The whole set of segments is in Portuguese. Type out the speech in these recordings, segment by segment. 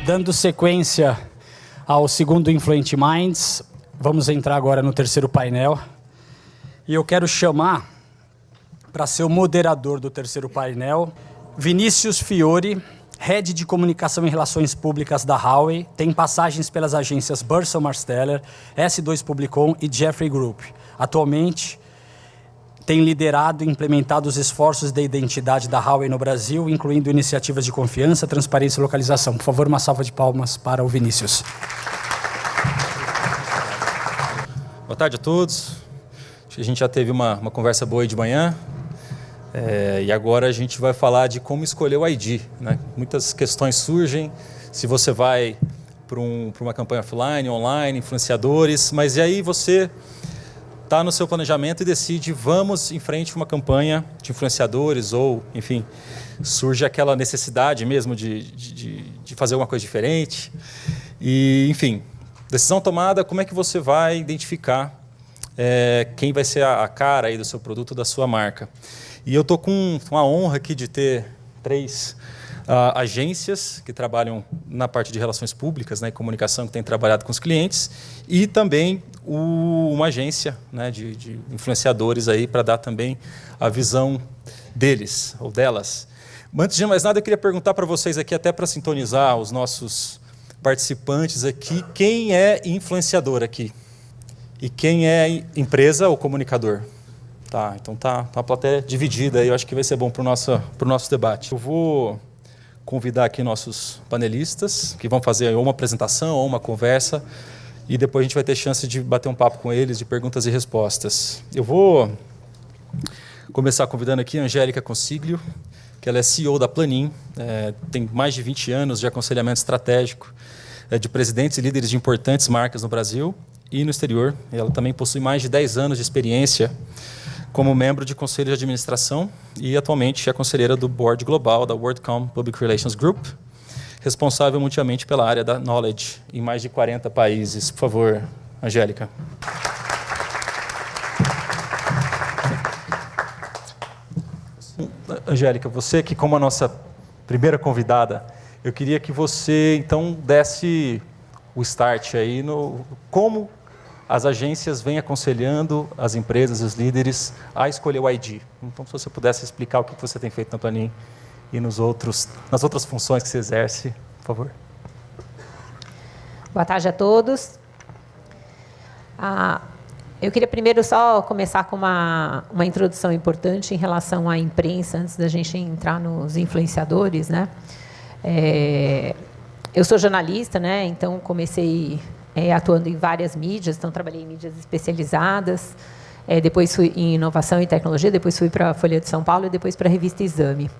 Dando sequência ao segundo Influent Minds, vamos entrar agora no terceiro painel. E eu quero chamar, para ser o moderador do terceiro painel, Vinícius Fiore, Head de Comunicação e Relações Públicas da Huawei, tem passagens pelas agências Burson Marsteller, S2 Publicom e Jeffrey Group. Atualmente, tem liderado e implementado os esforços de identidade da Huawei no Brasil, incluindo iniciativas de confiança, transparência e localização. Por favor, uma salva de palmas para o Vinícius. Boa tarde a todos. Acho que a gente já teve uma conversa boa aí de manhã. E agora a gente vai falar de como escolher o ID, né? Muitas questões surgem, se você vai para uma campanha offline, online, influenciadores, mas e aí você está no seu planejamento e decide, vamos em frente a uma campanha de influenciadores ou, enfim, surge aquela necessidade mesmo de fazer alguma coisa diferente. E, enfim, decisão tomada, como é que você vai identificar quem vai ser a cara aí do seu produto, da sua marca? E eu estou com a honra aqui de ter 3 agências que trabalham na parte de relações públicas, né, e comunicação, que tem trabalhado com os clientes, e também uma agência, né, de influenciadores aí para dar também a visão deles ou delas. Mas, antes de mais nada, eu queria perguntar para vocês aqui, até para sintonizar os nossos participantes aqui, quem é influenciador aqui? E quem é empresa ou comunicador? Tá, então tá a plateia dividida aí, eu acho que vai ser bom para o nosso debate. Eu vou convidar aqui nossos panelistas, que vão fazer ou uma apresentação ou uma conversa, e depois a gente vai ter chance de bater um papo com eles, de perguntas e respostas. Eu vou começar convidando aqui a Angélica Consiglio, que ela é CEO da Planin, tem mais de 20 anos de aconselhamento estratégico de presidentes e líderes de importantes marcas no Brasil e no exterior. Ela também possui mais de 10 anos de experiência como membro de conselho de administração e atualmente é conselheira do Board Global da WorldCom Public Relations Group, responsável mundialmente pela área da Knowledge em mais de 40 países. Por favor, Angélica. Angélica, você que como a nossa primeira convidada, eu queria que você então desse o start aí no como as agências vêm aconselhando as empresas, os líderes, a escolher o ID. Então, se você pudesse explicar o que você tem feito na Planin e nas outras funções que você exerce, por favor. Boa tarde a todos. Eu queria primeiro só começar com uma introdução importante em relação à imprensa, antes da gente entrar nos influenciadores, né? Eu sou jornalista, né? Então comecei atuando em várias mídias, então trabalhei em mídias especializadas, depois fui em inovação e tecnologia, depois fui para a Folha de São Paulo e depois para a revista Exame.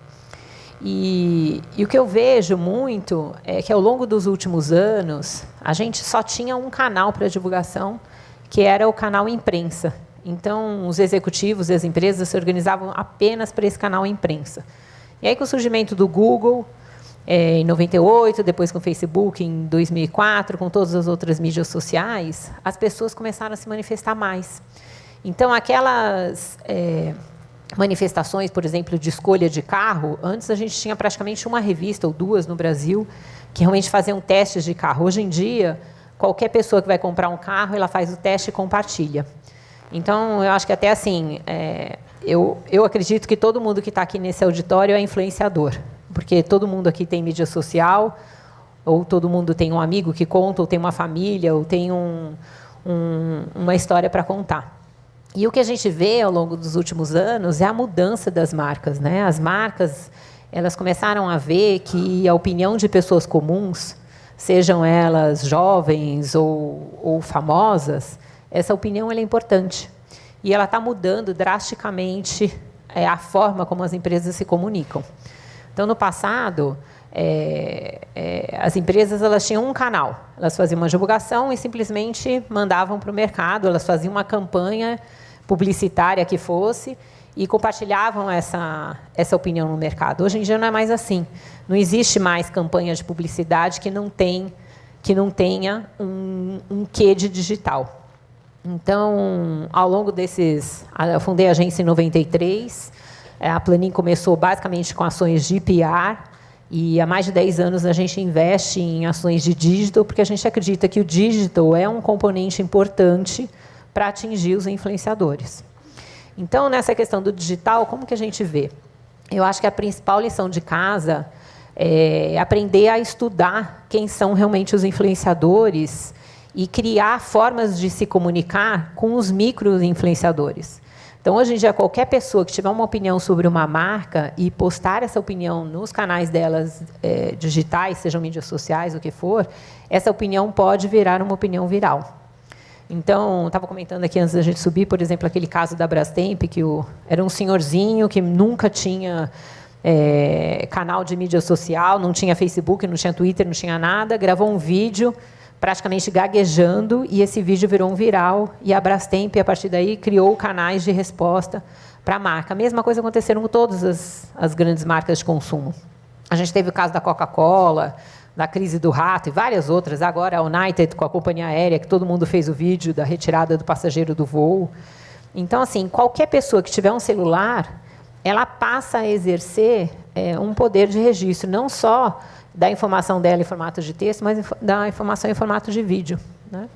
E o que eu vejo muito é que, ao longo dos últimos anos, a gente só tinha um canal para divulgação, que era o canal imprensa. Então, os executivos e as empresas se organizavam apenas para esse canal imprensa. E aí, com o surgimento do Google, em 98, depois com o Facebook em 2004, com todas as outras mídias sociais, as pessoas começaram a se manifestar mais. Então, aquelas manifestações, por exemplo, de escolha de carro, antes a gente tinha praticamente uma revista ou 2 no Brasil que realmente faziam testes de carro. Hoje em dia, qualquer pessoa que vai comprar um carro, ela faz o teste e compartilha. Então, eu acho que até assim, eu acredito que todo mundo que está aqui nesse auditório é influenciador, porque todo mundo aqui tem mídia social, ou todo mundo tem um amigo que conta, ou tem uma família, ou tem uma história para contar. E o que a gente vê ao longo dos últimos anos é a mudança das marcas, né? As marcas, elas começaram a ver que a opinião de pessoas comuns, sejam elas jovens ou famosas, essa opinião ela é importante. E ela está mudando drasticamente a forma como as empresas se comunicam. Então, no passado, as empresas elas tinham um canal. Elas faziam uma divulgação e simplesmente mandavam para o mercado. Elas faziam uma campanha publicitária que fosse e compartilhavam essa opinião no mercado. Hoje em dia não é mais assim. Não existe mais campanha de publicidade que não tem que não tenha um quê de digital. Então, ao longo desses... Eu fundei a agência em 93, a Planin começou basicamente com ações de PR, e há mais de 10 anos a gente investe em ações de digital, porque a gente acredita que o digital é um componente importante para atingir os influenciadores. Então, nessa questão do digital, como que a gente vê? Eu acho que a principal lição de casa é aprender a estudar quem são realmente os influenciadores e criar formas de se comunicar com os micro-influenciadores. Então, hoje em dia, qualquer pessoa que tiver uma opinião sobre uma marca e postar essa opinião nos canais delas digitais, sejam mídias sociais, o que for, essa opinião pode virar uma opinião viral. Então, estava comentando aqui antes da gente subir, por exemplo, aquele caso da Brastemp, que era um senhorzinho que nunca tinha canal de mídia social, não tinha Facebook, não tinha Twitter, não tinha nada, gravou um vídeo praticamente gaguejando, e esse vídeo virou um viral, e a Brastemp, a partir daí, criou canais de resposta para a marca. A mesma coisa aconteceram com todas as grandes marcas de consumo. A gente teve o caso da Coca-Cola, da crise do rato e várias outras. Agora, a United, com a companhia aérea, que todo mundo fez o vídeo da retirada do passageiro do voo. Então, assim, qualquer pessoa que tiver um celular, ela passa a exercer um poder de registro, não só da informação dela em formato de texto, mas da informação em formato de vídeo, né?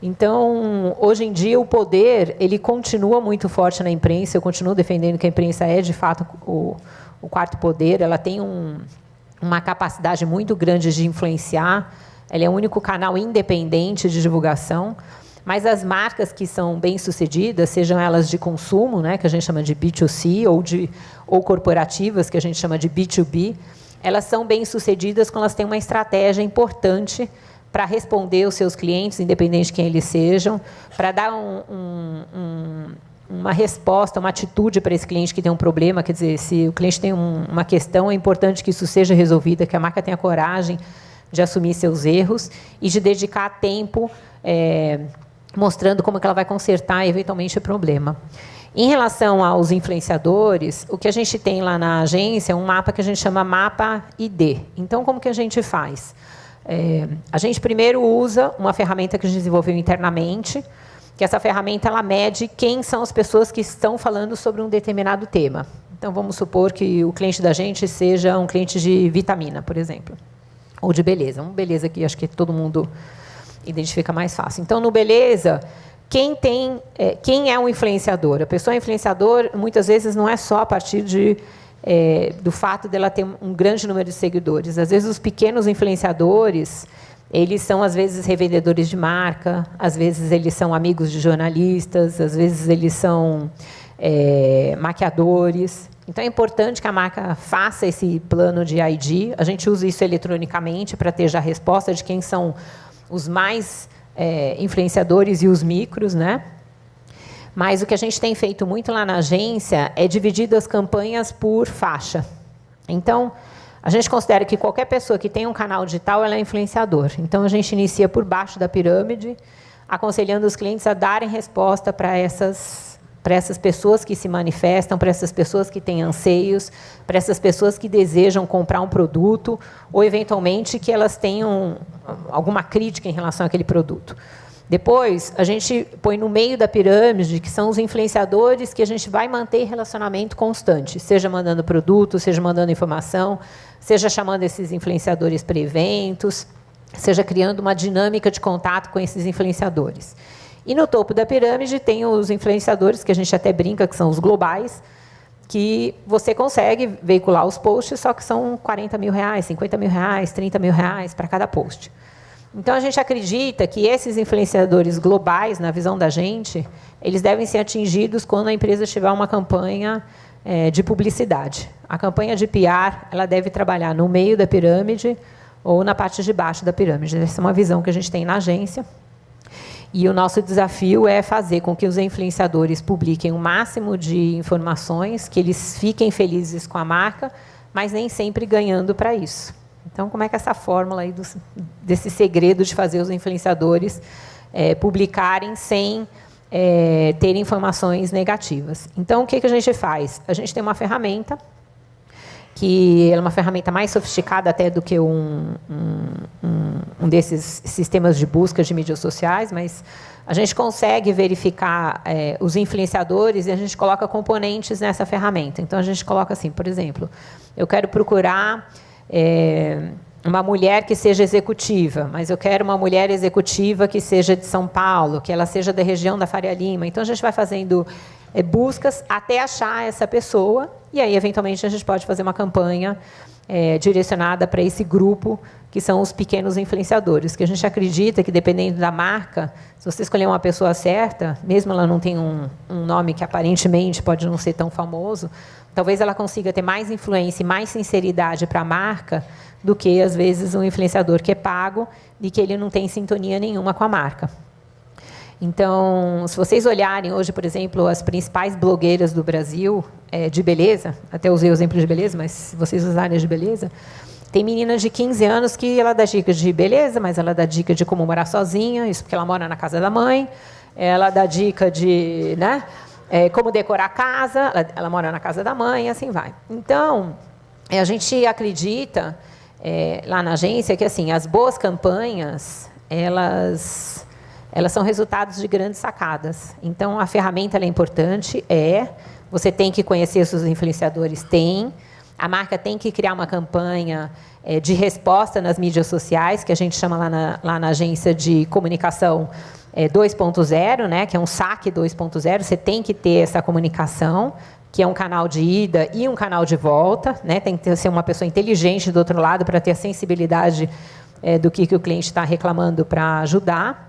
Então, hoje em dia, o poder ele continua muito forte na imprensa. Eu continuo defendendo que a imprensa é, de fato, o quarto poder. Ela tem uma capacidade muito grande de influenciar. Ela é o único canal independente de divulgação. Mas as marcas que são bem-sucedidas, sejam elas de consumo, né, que a gente chama de B2C, ou corporativas, que a gente chama de B2B, elas são bem-sucedidas quando elas têm uma estratégia importante para responder aos seus clientes, independente de quem eles sejam, para dar uma resposta, uma atitude para esse cliente que tem um problema. Quer dizer, se o cliente tem uma questão, é importante que isso seja resolvido, que a marca tenha coragem de assumir seus erros e de dedicar tempo mostrando como que ela vai consertar, eventualmente, o problema. Em relação aos influenciadores, o que a gente tem lá na agência é um mapa que a gente chama Mapa ID. Então, como que a gente faz? A gente primeiro usa uma ferramenta que a gente desenvolveu internamente, que essa ferramenta ela mede quem são as pessoas que estão falando sobre um determinado tema. Então, vamos supor que o cliente da gente seja um cliente de vitamina, por exemplo, ou de beleza. Beleza que acho que todo mundo identifica mais fácil. Então, no beleza, quem é um influenciador? A pessoa influenciador, muitas vezes, não é só a partir do fato dela ter um grande número de seguidores. Às vezes, os pequenos influenciadores, eles são, às vezes, revendedores de marca, às vezes, eles são amigos de jornalistas, às vezes, eles são maquiadores. Então, é importante que a marca faça esse plano de ID. A gente usa isso eletronicamente para ter já a resposta de quem são os mais influenciadores e os micros, né? Mas o que a gente tem feito muito lá na agência é dividir as campanhas por faixa. Então, a gente considera que qualquer pessoa que tem um canal digital, ela é influenciador. Então, a gente inicia por baixo da pirâmide, aconselhando os clientes a darem resposta para essas pessoas que se manifestam, para essas pessoas que têm anseios, para essas pessoas que desejam comprar um produto, ou, eventualmente, que elas tenham alguma crítica em relação àquele produto. Depois, a gente põe no meio da pirâmide, que são os influenciadores que a gente vai manter relacionamento constante, seja mandando produto, seja mandando informação, seja chamando esses influenciadores para eventos, seja criando uma dinâmica de contato com esses influenciadores. E no topo da pirâmide tem os influenciadores, que a gente até brinca que são os globais, que você consegue veicular os posts, só que são R$40 mil, R$50 mil, R$30 mil para cada post. Então, a gente acredita que esses influenciadores globais, na visão da gente, eles devem ser atingidos quando a empresa tiver uma campanha de publicidade. A campanha de PR ela deve trabalhar no meio da pirâmide ou na parte de baixo da pirâmide. Essa é uma visão que a gente tem na agência. E o nosso desafio é fazer com que os influenciadores publiquem o máximo de informações, que eles fiquem felizes com a marca, mas nem sempre ganhando para isso. Então, como é que essa fórmula aí desse segredo de fazer os influenciadores publicarem sem ter informações negativas? Então, o que a gente faz? A gente tem uma ferramenta que ela é uma ferramenta mais sofisticada até do que um desses sistemas de busca de mídias sociais, mas a gente consegue verificar os influenciadores e a gente coloca componentes nessa ferramenta. Então, a gente coloca assim, por exemplo, eu quero procurar uma mulher que seja executiva, mas eu quero uma mulher executiva que seja de São Paulo, que ela seja da região da Faria Lima. Então, a gente vai fazendo buscas até achar essa pessoa, e aí, eventualmente, a gente pode fazer uma campanha direcionada para esse grupo, que são os pequenos influenciadores, que a gente acredita que, dependendo da marca, se você escolher uma pessoa certa, mesmo ela não tenha um nome que aparentemente pode não ser tão famoso, talvez ela consiga ter mais influência e mais sinceridade para a marca do que, às vezes, um influenciador que é pago e que ele não tem sintonia nenhuma com a marca. Então, se vocês olharem hoje, por exemplo, as principais blogueiras do Brasil de beleza, até usei o exemplo de beleza, mas se vocês usarem as de beleza, tem meninas de 15 anos que ela dá dicas de beleza, mas ela dá dica de como morar sozinha, isso porque ela mora na casa da mãe, ela dá dica de como decorar a casa, ela mora na casa da mãe, e assim vai. Então, a gente acredita, lá na agência, que assim, as boas campanhas, elas são resultados de grandes sacadas. Então, a ferramenta ela é importante, você tem que conhecer seus influenciadores, a marca tem que criar uma campanha de resposta nas mídias sociais, que a gente chama lá na agência de comunicação 2.0, né, que é um saque 2.0, você tem que ter essa comunicação, que é um canal de ida e um canal de volta, né, tem que ser uma pessoa inteligente do outro lado para ter a sensibilidade do que o cliente está reclamando para ajudar.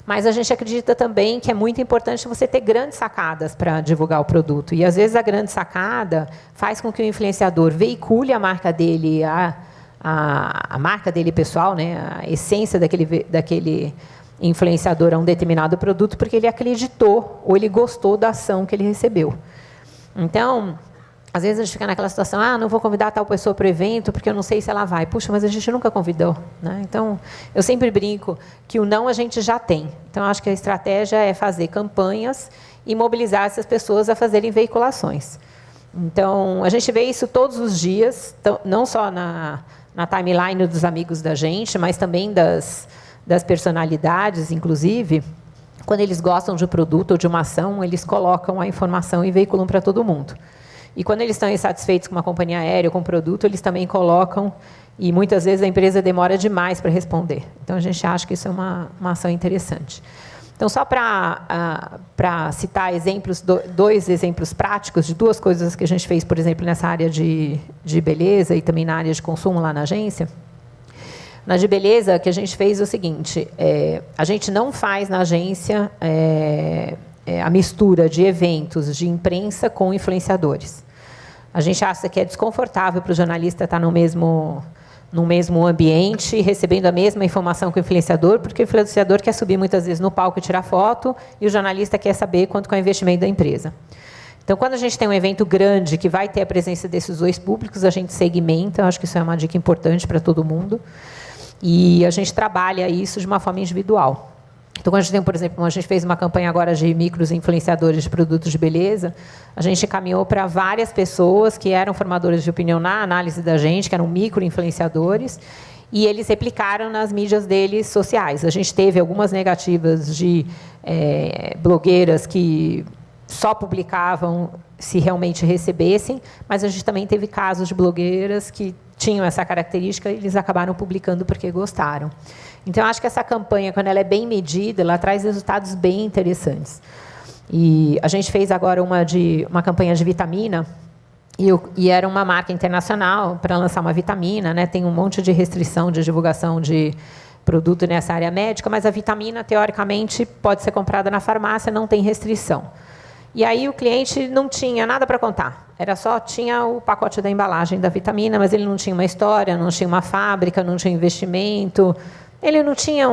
Mas a gente acredita também que é muito importante você ter grandes sacadas para divulgar o produto. E, às vezes, a grande sacada faz com que o influenciador veicule a marca dele, a marca dele pessoal, né, a essência daquele influenciador a um determinado produto, porque ele acreditou ou ele gostou da ação que ele recebeu. Então, às vezes a gente fica naquela situação, não vou convidar tal pessoa para o evento, porque eu não sei se ela vai. Puxa, mas a gente nunca convidou, né? Então, eu sempre brinco que o não a gente já tem. Então, acho que a estratégia é fazer campanhas e mobilizar essas pessoas a fazerem veiculações. Então, a gente vê isso todos os dias, não só na timeline dos amigos da gente, mas também das personalidades, inclusive, quando eles gostam de um produto ou de uma ação, eles colocam a informação e veiculam para todo mundo. E quando eles estão insatisfeitos com uma companhia aérea ou com um produto, eles também colocam, e muitas vezes a empresa demora demais para responder. Então, a gente acha que isso é uma ação interessante. Então, só para citar exemplos, dois exemplos práticos de duas coisas que a gente fez, por exemplo, nessa área de beleza e também na área de consumo lá na agência. Na de beleza, que a gente fez o seguinte, a gente não faz na agência a mistura de eventos de imprensa com influenciadores. A gente acha que é desconfortável para o jornalista estar no mesmo ambiente, recebendo a mesma informação que o influenciador, porque o influenciador quer subir muitas vezes no palco e tirar foto, e o jornalista quer saber quanto é o investimento da empresa. Então, quando a gente tem um evento grande que vai ter a presença desses dois públicos, a gente segmenta, eu acho que isso é uma dica importante para todo mundo, e a gente trabalha isso de uma forma individual. Então, quando a gente tem, por exemplo, a gente fez uma campanha agora de micros influenciadores de produtos de beleza, a gente encaminhou para várias pessoas que eram formadores de opinião na análise da gente, que eram micro influenciadores, e eles replicaram nas mídias deles sociais. A gente teve algumas negativas de blogueiras que só publicavam se realmente recebessem, mas a gente também teve casos de blogueiras que tinham essa característica e eles acabaram publicando porque gostaram. Então, eu acho que essa campanha, quando ela é bem medida, ela traz resultados bem interessantes. E a gente fez agora uma campanha de vitamina, e era uma marca internacional para lançar uma vitamina, né? Tem um monte de restrição de divulgação de produto nessa área médica, mas a vitamina, teoricamente, pode ser comprada na farmácia, não tem restrição. E aí o cliente não tinha nada para contar. Tinha o pacote da embalagem da vitamina, mas ele não tinha uma história, não tinha uma fábrica, não tinha investimento. Ele não tinha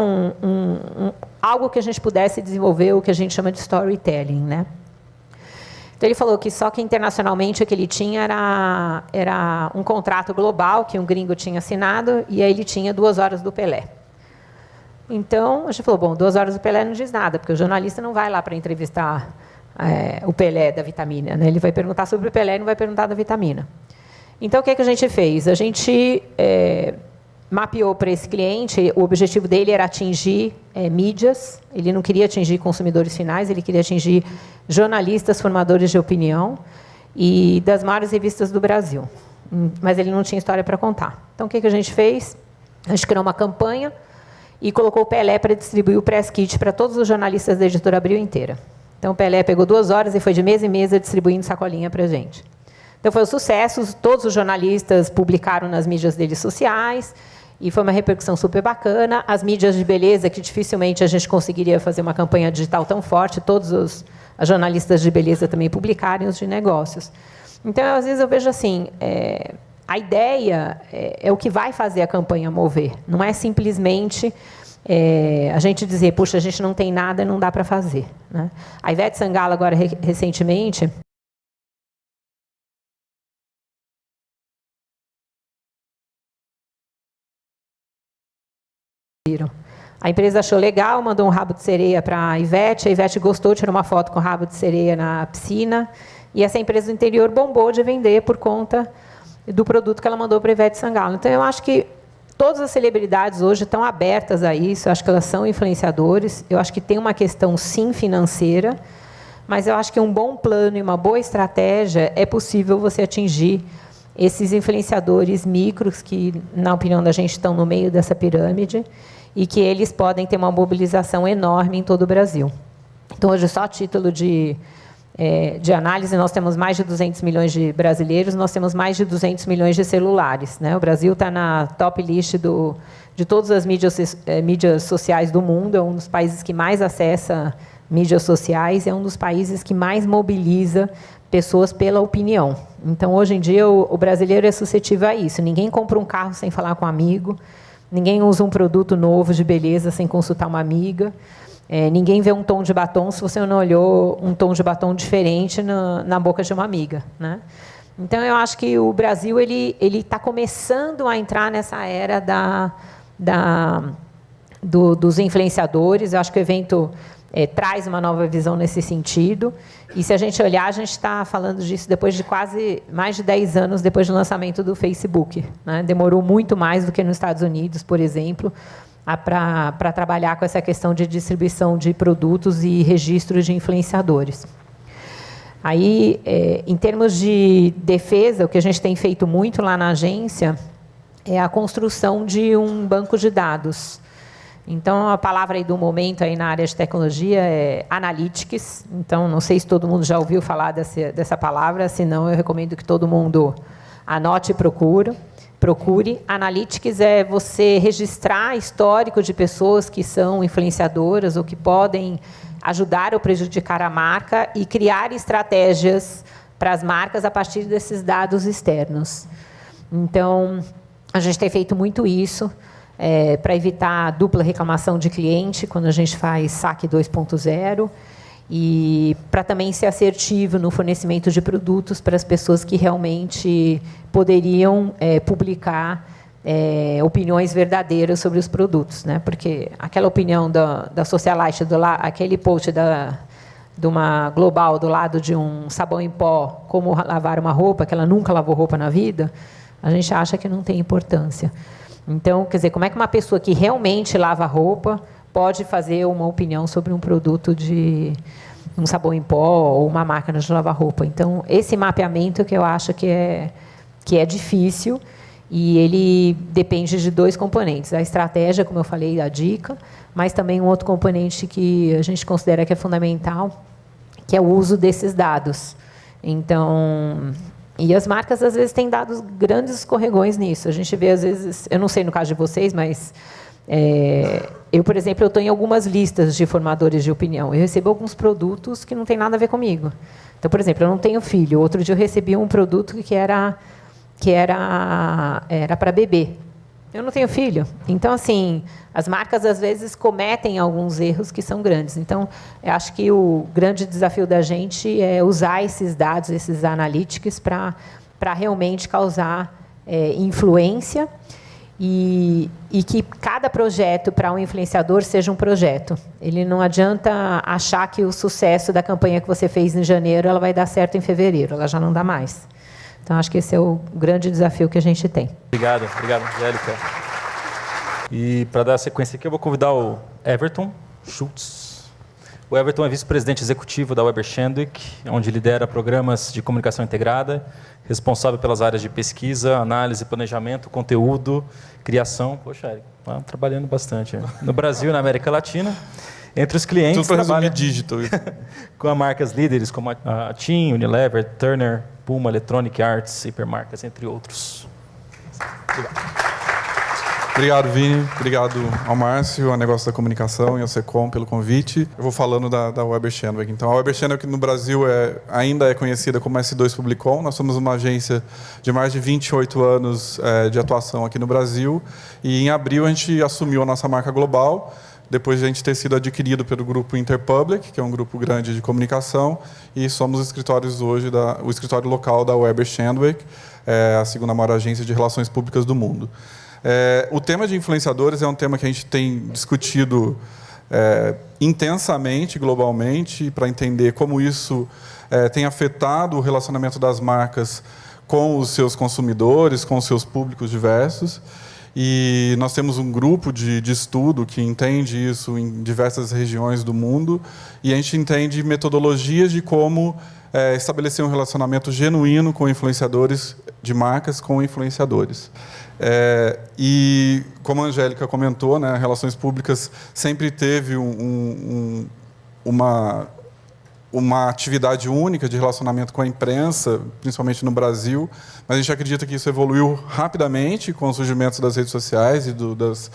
algo que a gente pudesse desenvolver, o que a gente chama de storytelling, né? Então, ele falou que só que internacionalmente o que ele tinha era um contrato global que um gringo tinha assinado, e aí ele tinha 2 horas do Pelé. Então, a gente falou, bom, 2 horas do Pelé não diz nada, porque o jornalista não vai lá para entrevistar o Pelé da vitamina, né? Ele vai perguntar sobre o Pelé e não vai perguntar da vitamina. Então, o que a gente fez? A gente mapeou para esse cliente, o objetivo dele era atingir mídias, ele não queria atingir consumidores finais, ele queria atingir jornalistas, formadores de opinião e das maiores revistas do Brasil. Mas ele não tinha história para contar. Então, o que a gente fez? A gente criou uma campanha e colocou o Pelé para distribuir o press kit para todos os jornalistas da Editora Abril inteira. Então, o Pelé pegou 2 horas e foi de mesa em mesa distribuindo sacolinha para a gente. Então, foi um sucesso, todos os jornalistas publicaram nas mídias deles sociais, e foi uma repercussão super bacana. As mídias de beleza, que dificilmente a gente conseguiria fazer uma campanha digital tão forte, todos os jornalistas de beleza também publicaram, os de negócios. Então, às vezes, eu vejo assim, a ideia é o que vai fazer a campanha mover. Não é simplesmente a gente dizer, puxa, a gente não tem nada e não dá para fazer, né? A Ivete Sangalo, agora, recentemente... A empresa achou legal, mandou um rabo de sereia para a Ivete gostou, tirou uma foto com o rabo de sereia na piscina, e essa empresa do interior bombou de vender por conta do produto que ela mandou para a Ivete Sangalo. Então, eu acho que todas as celebridades hoje estão abertas a isso, eu acho que elas são influenciadores, eu acho que tem uma questão, sim, financeira, mas eu acho que um bom plano e uma boa estratégia é possível você atingir esses influenciadores micros que, na opinião da gente, estão no meio dessa pirâmide e que eles podem ter uma mobilização enorme em todo o Brasil. Então, hoje, só a título de análise, nós temos mais de 200 milhões de brasileiros, nós temos mais de 200 milhões de celulares, né? O Brasil está na top list de todas as mídias sociais do mundo, é um dos países que mais acessa mídias sociais, é um dos países que mais mobiliza pessoas pela opinião. Então, hoje em dia, o brasileiro é suscetível a isso. Ninguém compra um carro sem falar com um amigo, ninguém usa um produto novo de beleza sem consultar uma amiga, ninguém vê um tom de batom se você não olhou um tom de batom diferente na boca de uma amiga, né? Então, eu acho que o Brasil ele está começando a entrar nessa era dos influenciadores. Eu acho que o evento traz uma nova visão nesse sentido. E, se a gente olhar, a gente está falando disso depois de quase mais de 10 anos depois do lançamento do Facebook, né? Demorou muito mais do que nos Estados Unidos, por exemplo, para trabalhar com essa questão de distribuição de produtos e registro de influenciadores. Aí, em termos de defesa, o que a gente tem feito muito lá na agência é a construção de um banco de dados. Então, a palavra aí do momento aí na área de tecnologia é analytics. Então, não sei se todo mundo já ouviu falar dessa palavra, se não, eu recomendo que todo mundo anote e procure. Analytics é você registrar histórico de pessoas que são influenciadoras ou que podem ajudar ou prejudicar a marca e criar estratégias para as marcas a partir desses dados externos. Então, a gente tem feito muito isso para evitar a dupla reclamação de cliente quando a gente faz saque 2.0 e para também ser assertivo no fornecimento de produtos para as pessoas que realmente poderiam publicar opiniões verdadeiras sobre os produtos, né? Porque aquela opinião da Socialite, aquele post de uma Global do lado de um sabão em pó, como lavar uma roupa, que ela nunca lavou roupa na vida, a gente acha que não tem importância. Então, quer dizer, como é que uma pessoa que realmente lava roupa pode fazer uma opinião sobre um produto de um sabão em pó ou uma máquina de lavar roupa? Então, esse mapeamento que eu acho que é difícil e ele depende de 2 componentes. A estratégia, como eu falei, a dica, mas também um outro componente que a gente considera que é fundamental, que é o uso desses dados. Então... E as marcas, às vezes, têm dado grandes escorregões nisso. A gente vê, às vezes... Eu não sei no caso de vocês, mas... eu, por exemplo, estou em algumas listas de formadores de opinião. Eu recebo alguns produtos que não têm nada a ver comigo. Então, por exemplo, eu não tenho filho. Outro dia eu recebi um produto que era para bebê. Eu não tenho filho. Então, assim, as marcas, às vezes, cometem alguns erros que são grandes. Então, eu acho que o grande desafio da gente é usar esses dados, esses analytics, para realmente causar influência e que cada projeto para um influenciador seja um projeto. Ele não adianta achar que o sucesso da campanha que você fez em janeiro ela vai dar certo em fevereiro. Ela já não dá mais. Então, acho que esse é o grande desafio que a gente tem. Obrigado, Angélica. E para dar sequência aqui, eu vou convidar o Everton Schultz. O Everton é vice-presidente executivo da Weber Shandwick, onde lidera programas de comunicação integrada, responsável pelas áreas de pesquisa, análise, planejamento, conteúdo, criação. Poxa, Eric, tá trabalhando bastante no Brasil e na América Latina. Entre os clientes, tudo para resumir trabalha digital. com marcas líderes como a TIM, Unilever, Turner, Puma, Electronic Arts, Hipermarcas, entre outros. Obrigado. Obrigado, Vini. Obrigado ao Márcio, ao Negócio da Comunicação e ao Secom pelo convite. Eu vou falando da Weber Shandwick. Então, a Weber Shandwick no Brasil ainda é conhecida como S2 Publicom. Nós somos uma agência de mais de 28 anos de atuação aqui no Brasil. E em abril a gente assumiu a nossa marca global, depois de a gente ter sido adquirido pelo grupo Interpublic, que é um grupo grande de comunicação, e somos escritórios hoje o escritório local da Weber Shandwick, a segunda maior agência de relações públicas do mundo. O tema de influenciadores é um tema que a gente tem discutido intensamente, globalmente, para entender como isso tem afetado o relacionamento das marcas com os seus consumidores, com os seus públicos diversos. E nós temos um grupo de estudo que entende isso em diversas regiões do mundo, e a gente entende metodologias de como estabelecer um relacionamento genuíno com influenciadores de marcas com influenciadores. E, como a Angélica comentou, né, relações públicas sempre teve uma atividade única de relacionamento com a imprensa, principalmente no Brasil, mas a gente acredita que isso evoluiu rapidamente com o surgimento das redes sociais e das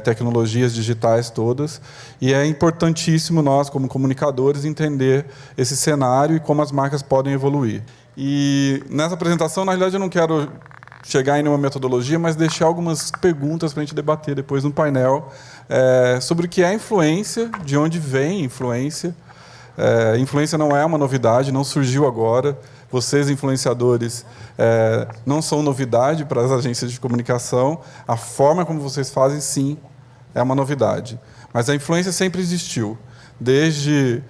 tecnologias digitais todas, e é importantíssimo nós, como comunicadores, entender esse cenário e como as marcas podem evoluir. E nessa apresentação, na realidade, eu não quero chegar em uma metodologia, mas deixar algumas perguntas para a gente debater depois no painel sobre o que é influência, de onde vem influência. Influência não é uma novidade, não surgiu agora. Vocês, influenciadores, não são novidade para as agências de comunicação. A forma como vocês fazem, sim, é uma novidade. Mas a influência sempre existiu, desde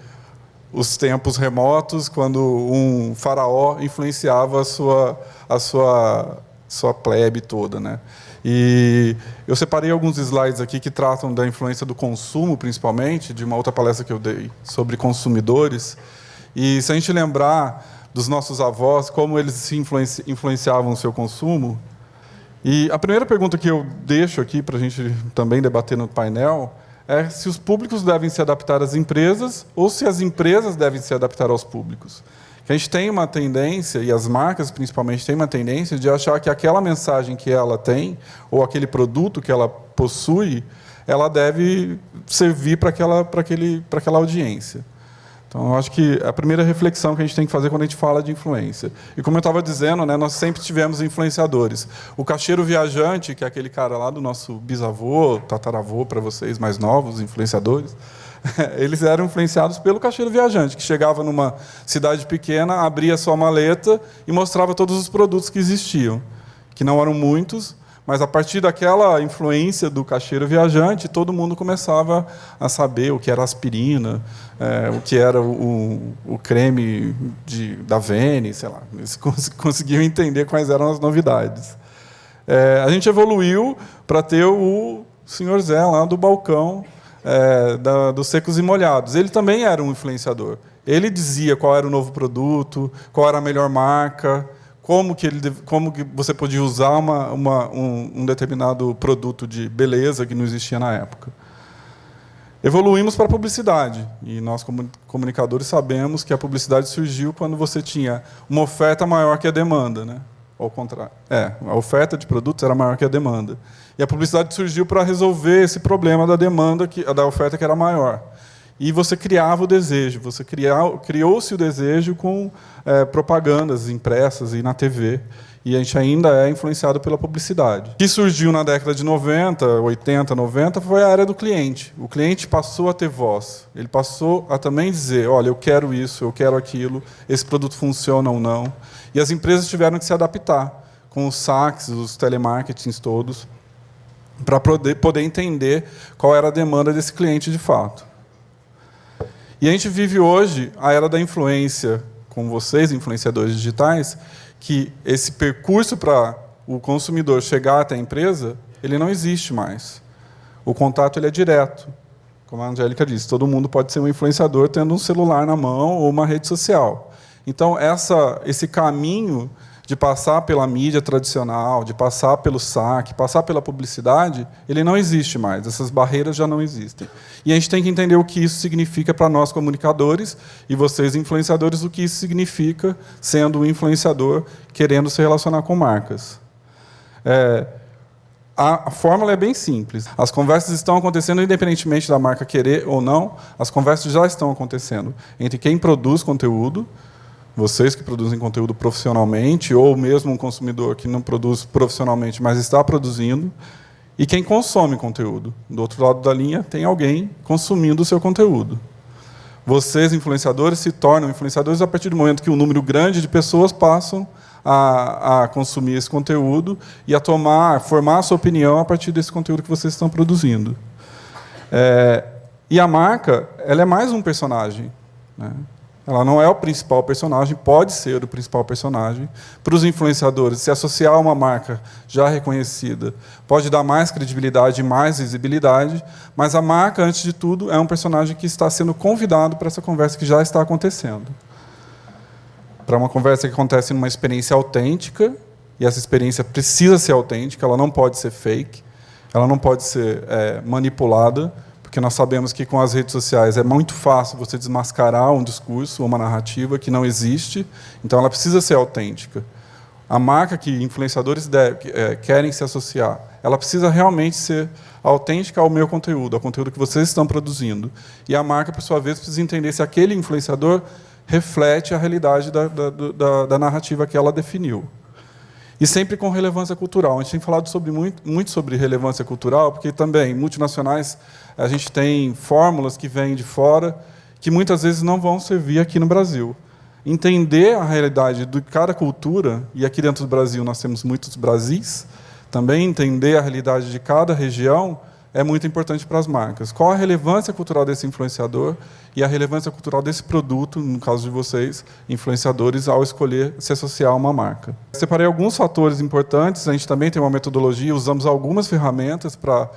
os tempos remotos, quando um faraó influenciava a sua plebe toda, né? E eu separei alguns slides aqui que tratam da influência do consumo, principalmente, de uma outra palestra que eu dei sobre consumidores. E se a gente lembrar dos nossos avós, como eles se influenciavam no seu consumo. E a primeira pergunta que eu deixo aqui para a gente também debater no painel é se os públicos devem se adaptar às empresas ou se as empresas devem se adaptar aos públicos. A gente tem uma tendência, e as marcas principalmente têm uma tendência, de achar que aquela mensagem que ela tem, ou aquele produto que ela possui, ela deve servir para aquela audiência. Então, eu acho que a primeira reflexão que a gente tem que fazer quando a gente fala de influência. E como eu estava dizendo, né, nós sempre tivemos influenciadores. O caixeiro viajante, que é aquele cara lá do nosso bisavô, tataravô, para vocês mais novos, influenciadores, eles eram influenciados pelo caixeiro viajante, que chegava numa cidade pequena, abria sua maleta e mostrava todos os produtos que existiam, que não eram muitos, mas a partir daquela influência do caixeiro viajante, todo mundo começava a saber o que era aspirina, o que era o creme da Vene, sei lá. Eles conseguiam entender quais eram as novidades. A gente evoluiu para ter o senhor Zé lá do balcão, dos secos e molhados. Ele também era um influenciador. Ele dizia qual era o novo produto, qual era a melhor marca, como que você podia usar um determinado produto de beleza que não existia na época. Evoluímos para a publicidade. E nós, como comunicadores, sabemos que a publicidade surgiu quando você tinha uma oferta maior que a demanda, né? Ao contrário. A oferta de produtos era maior que a demanda. E a publicidade surgiu para resolver esse problema da demanda, da oferta que era maior. E você criava o desejo. Criou-se o desejo com propagandas impressas e na TV. E a gente ainda é influenciado pela publicidade. O que surgiu na década de 90, 80, 90, foi a era do cliente. O cliente passou a ter voz. Ele passou a também dizer, olha, eu quero isso, eu quero aquilo, esse produto funciona ou não. E as empresas tiveram que se adaptar com os saques, os telemarketings todos, para poder entender qual era a demanda desse cliente de fato. E a gente vive hoje a era da influência com vocês, influenciadores digitais, que esse percurso para o consumidor chegar até a empresa, ele não existe mais. O contato ele é direto. Como a Angélica disse, todo mundo pode ser um influenciador tendo um celular na mão ou uma rede social. Então, esse caminho de passar pela mídia tradicional, de passar pelo saque, passar pela publicidade, ele não existe mais. Essas barreiras já não existem. E a gente tem que entender o que isso significa para nós comunicadores e vocês influenciadores, o que isso significa sendo um influenciador querendo se relacionar com marcas. A fórmula é bem simples. As conversas estão acontecendo independentemente da marca querer ou não. As conversas já estão acontecendo entre quem produz conteúdo, vocês que produzem conteúdo profissionalmente, ou mesmo um consumidor que não produz profissionalmente, mas está produzindo, e quem consome conteúdo. Do outro lado da linha, tem alguém consumindo o seu conteúdo. Vocês, influenciadores, se tornam influenciadores a partir do momento que um número grande de pessoas passam a consumir esse conteúdo e a formar a sua opinião a partir desse conteúdo que vocês estão produzindo. E a marca, ela é mais um personagem, né? Ela não é o principal personagem, pode ser o principal personagem. Para os influenciadores, se associar a uma marca já reconhecida pode dar mais credibilidade e mais visibilidade, mas a marca, antes de tudo, é um personagem que está sendo convidado para essa conversa que já está acontecendo. Para uma conversa que acontece numa experiência autêntica, e essa experiência precisa ser autêntica, ela não pode ser fake, ela não pode ser manipulada, porque nós sabemos que com as redes sociais é muito fácil você desmascarar um discurso ou uma narrativa que não existe, então ela precisa ser autêntica. A marca que influenciadores querem se associar, ela precisa realmente ser autêntica ao meu conteúdo, ao conteúdo que vocês estão produzindo. E a marca, por sua vez, precisa entender se aquele influenciador reflete a realidade da narrativa que ela definiu. E sempre com relevância cultural. A gente tem falado muito sobre relevância cultural, porque também, multinacionais, a gente tem fórmulas que vêm de fora, que muitas vezes não vão servir aqui no Brasil. Entender a realidade de cada cultura, e aqui dentro do Brasil nós temos muitos Brasis, também entender a realidade de cada região é muito importante para as marcas. Qual a relevância cultural desse influenciador e a relevância cultural desse produto, no caso de vocês, influenciadores, ao escolher se associar a uma marca. Separei alguns fatores importantes, a gente também tem uma metodologia, usamos algumas ferramentas para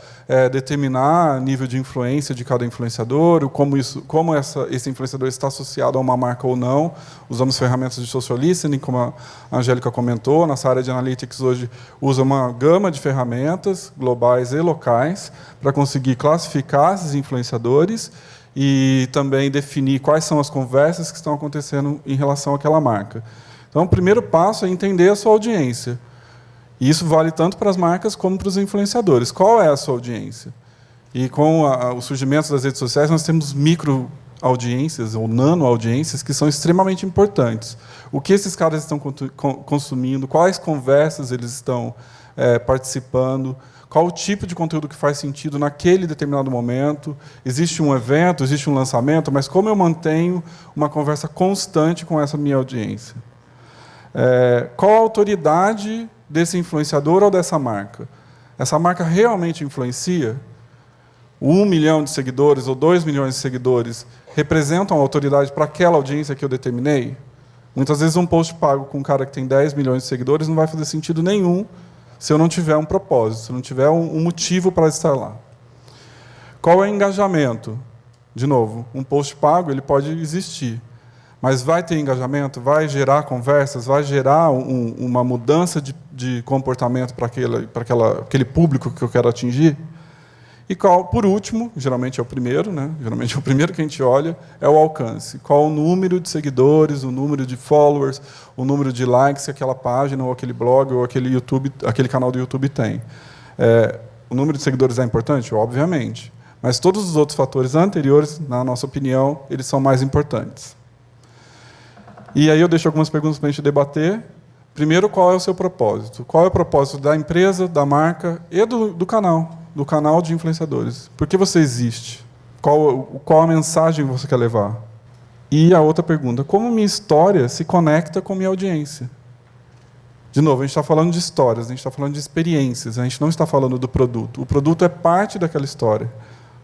determinar nível de influência de cada influenciador, como esse influenciador está associado a uma marca ou não. Usamos ferramentas de social listening, como a Angélica comentou, nossa área de analytics hoje usa uma gama de ferramentas globais e locais para conseguir classificar esses influenciadores e também definir quais são as conversas que estão acontecendo em relação àquela marca. Então, o primeiro passo é entender a sua audiência. E isso vale tanto para as marcas como para os influenciadores. Qual é a sua audiência? E com o surgimento das redes sociais, nós temos micro-audiências ou nano-audiências que são extremamente importantes. O que esses caras estão consumindo, quais conversas eles estão participando, qual o tipo de conteúdo que faz sentido naquele determinado momento. Existe um evento, existe um lançamento, mas como eu mantenho uma conversa constante com essa minha audiência? Qual a autoridade desse influenciador ou dessa marca? Essa marca realmente influencia? 1 milhão de seguidores ou 2 milhões de seguidores representam a autoridade para aquela audiência que eu determinei? Muitas vezes um post pago com um cara que tem 10 milhões de seguidores não vai fazer sentido nenhum se eu não tiver um propósito, se eu não tiver um motivo para estar lá. Qual é o engajamento? De novo, um post pago ele pode existir, mas vai ter engajamento, vai gerar conversas, vai gerar uma mudança de comportamento para aquele público que eu quero atingir? E qual, por último, geralmente é o primeiro, né? Geralmente é o primeiro que a gente olha, é o alcance. Qual o número de seguidores, o número de followers, o número de likes que aquela página, ou aquele blog, ou aquele canal do YouTube tem. O número de seguidores é importante? Obviamente. Mas todos os outros fatores anteriores, na nossa opinião, eles são mais importantes. E aí eu deixo algumas perguntas para a gente debater. Primeiro, qual é o seu propósito? Qual é o propósito da empresa, da marca e do canal de influenciadores? Por que você existe? Qual a mensagem você quer levar? E a outra pergunta, como minha história se conecta com minha audiência? De novo, a gente está falando de histórias, a gente está falando de experiências, a gente não está falando do produto. O produto é parte daquela história,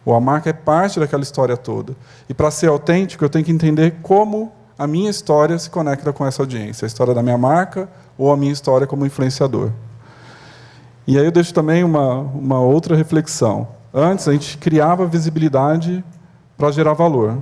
ou a marca é parte daquela história toda. E para ser autêntico, eu tenho que entender como a minha história se conecta com essa audiência, a história da minha marca ou a minha história como influenciador. E aí eu deixo também uma outra reflexão. Antes, a gente criava visibilidade para gerar valor.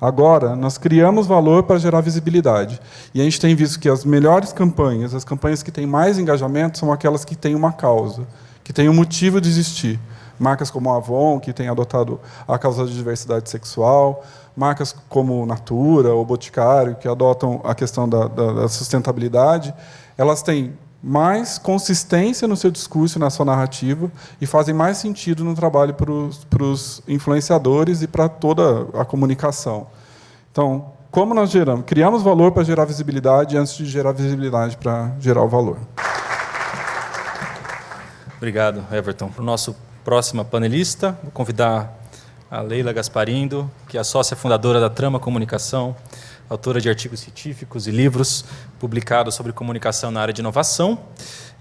Agora, nós criamos valor para gerar visibilidade. E a gente tem visto que as melhores campanhas, as campanhas que têm mais engajamento, são aquelas que têm uma causa, que têm um motivo de existir. Marcas como a Avon, que tem adotado a causa da diversidade sexual, marcas como Natura ou Boticário, que adotam a questão da sustentabilidade, elas têm mais consistência no seu discurso, na sua narrativa, e fazem mais sentido no trabalho para os influenciadores e para toda a comunicação. Então, como nós criamos valor para gerar visibilidade antes de gerar visibilidade para gerar o valor. Obrigado, Everton. Para o nosso próximo panelista, vou convidar a Leila Gasparindo, que é a sócia fundadora da Trama Comunicação, autora de artigos científicos e livros publicados sobre comunicação na área de inovação,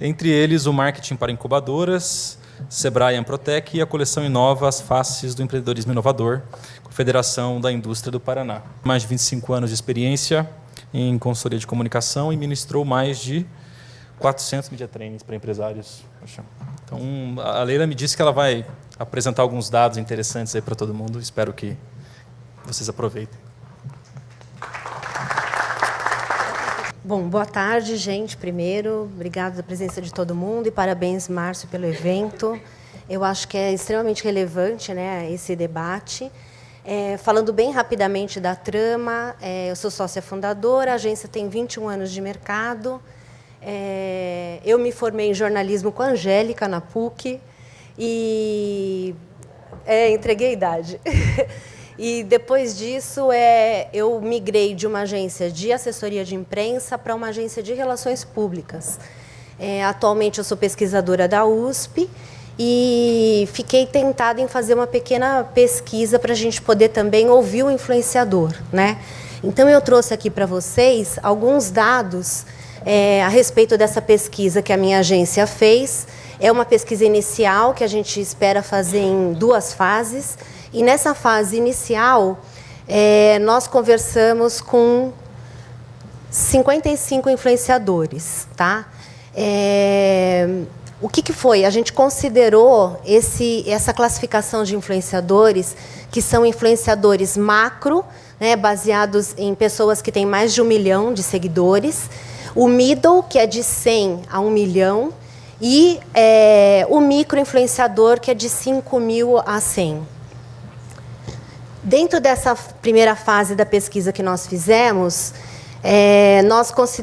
entre eles o Marketing para Incubadoras, Sebrae Amprotec e a coleção Inova, as Faces do Empreendedorismo Inovador, com a Federação da Indústria do Paraná. Mais de 25 anos de experiência em consultoria de comunicação e ministrou mais de 400 media trainings para empresários. Então, a Leila me disse que ela vai apresentar alguns dados interessantes aí para todo mundo. Espero que vocês aproveitem. Bom, boa tarde, gente. Primeiro, obrigado pela presença de todo mundo e parabéns, Márcio, pelo evento. Eu acho que é extremamente relevante, né, esse debate. Falando bem rapidamente da Trama, eu sou sócia fundadora, a agência tem 21 anos de mercado. Eu me formei em jornalismo com a Angélica, na PUC, e entreguei a idade. E, depois disso, eu migrei de uma agência de assessoria de imprensa para uma agência de relações públicas. Atualmente, eu sou pesquisadora da USP e fiquei tentada em fazer uma pequena pesquisa para a gente poder também ouvir o influenciador, né? Então, eu trouxe aqui para vocês alguns dados a respeito dessa pesquisa que a minha agência fez. É uma pesquisa inicial que a gente espera fazer em 2 fases. E nessa fase inicial, nós conversamos com 55 influenciadores. Tá? O que foi? A gente considerou essa classificação de influenciadores, que são influenciadores macro, né, baseados em pessoas que têm mais de 1 milhão de seguidores, o middle, que é de 100 a 1 milhão, e o micro-influenciador, que é de 5 mil a 100. Dentro dessa primeira fase da pesquisa que nós fizemos,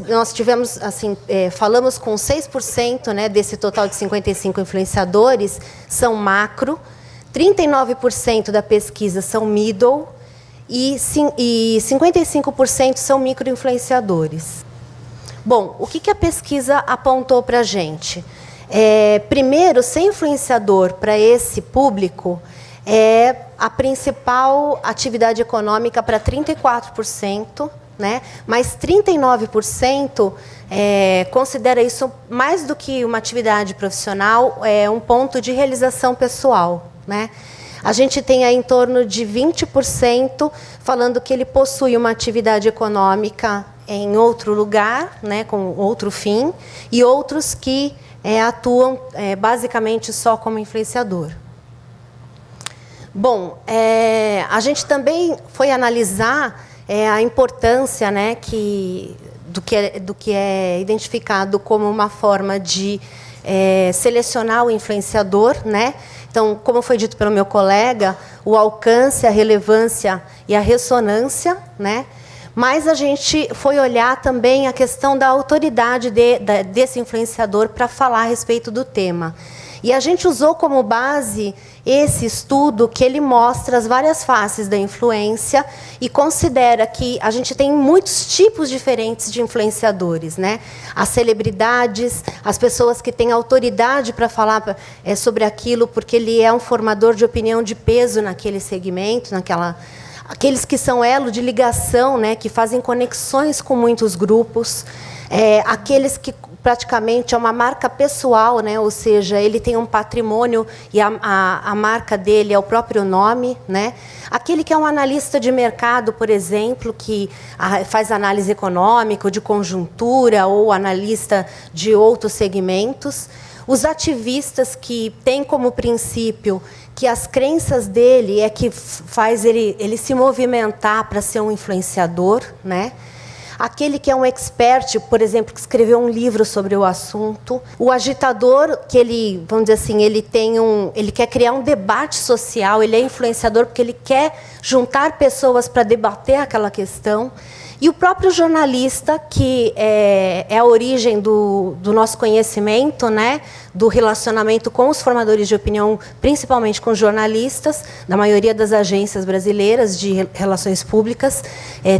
nós tivemos, assim, falamos com 6%, né, desse total de 55 influenciadores, são macro, 39% da pesquisa são middle e 55% são micro-influenciadores. Bom, o que a pesquisa apontou para a gente? Primeiro, ser influenciador para esse público é a principal atividade econômica para 34%, né? Mas 39% considera isso mais do que uma atividade profissional, um ponto de realização pessoal, né? A gente tem aí em torno de 20% falando que ele possui uma atividade econômica em outro lugar, né, com outro fim, e outros que atuam basicamente só como influenciador. Bom, a gente também foi analisar a importância, né, do que é identificado como uma forma de selecionar o influenciador, né? Então, como foi dito pelo meu colega, o alcance, a relevância e a ressonância, né? Mas a gente foi olhar também a questão da autoridade desse influenciador para falar a respeito do tema. E a gente usou como base esse estudo que ele mostra as várias faces da influência e considera que a gente tem muitos tipos diferentes de influenciadores, né? As celebridades, as pessoas que têm autoridade para falar sobre aquilo, porque ele é um formador de opinião de peso naquele segmento, aqueles que são elo de ligação, né, que fazem conexões com muitos grupos, aqueles que praticamente é uma marca pessoal, né? Ou seja, ele tem um patrimônio e a marca dele é o próprio nome, né? Aquele que é um analista de mercado, por exemplo, que faz análise econômica, ou de conjuntura, ou analista de outros segmentos. Os ativistas que têm como princípio que as crenças dele é que faz ele se movimentar para ser um influenciador, né? Aquele que é um expert, por exemplo, que escreveu um livro sobre o assunto. O agitador, que ele, vamos dizer assim, ele quer criar um debate social, ele é influenciador porque ele quer juntar pessoas para debater aquela questão. E o próprio jornalista, que é a origem do nosso conhecimento, né, do relacionamento com os formadores de opinião, principalmente com jornalistas, da maioria das agências brasileiras de relações públicas,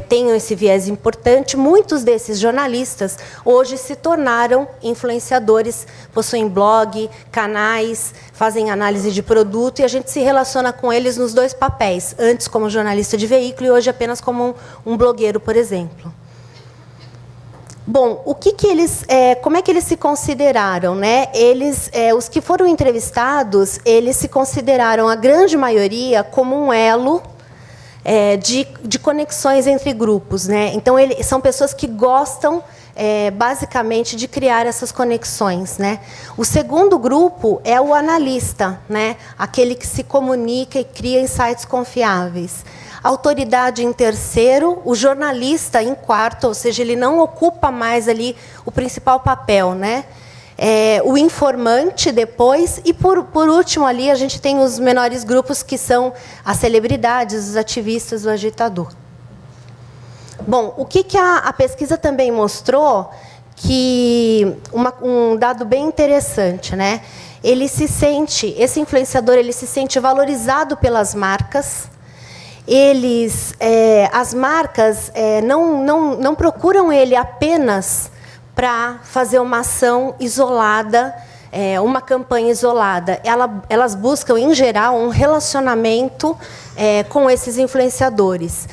tem esse viés importante. Muitos desses jornalistas hoje se tornaram influenciadores, possuem blog, canais, fazem análise de produto, e a gente se relaciona com eles nos dois papéis, antes como jornalista de veículo e hoje apenas como um blogueiro, por exemplo. Bom, como é que eles se consideraram, né? Os que foram entrevistados, eles se consideraram, a grande maioria, como um elo de conexões entre grupos, né? Então, são pessoas que gostam, basicamente, de criar essas conexões, né? O segundo grupo é o analista, né? Aquele que se comunica e cria insights confiáveis. A autoridade em terceiro, o jornalista em quarto, ou seja, ele não ocupa mais ali o principal papel, né? O informante depois, e por último ali a gente tem os menores grupos, que são as celebridades, os ativistas, o agitador. Bom, o que a pesquisa também mostrou, que um dado bem interessante, né? Esse influenciador, ele se sente valorizado pelas marcas. As marcas não procuram ele apenas para fazer uma ação isolada, uma campanha isolada. Elas buscam, em geral, um relacionamento com esses influenciadores.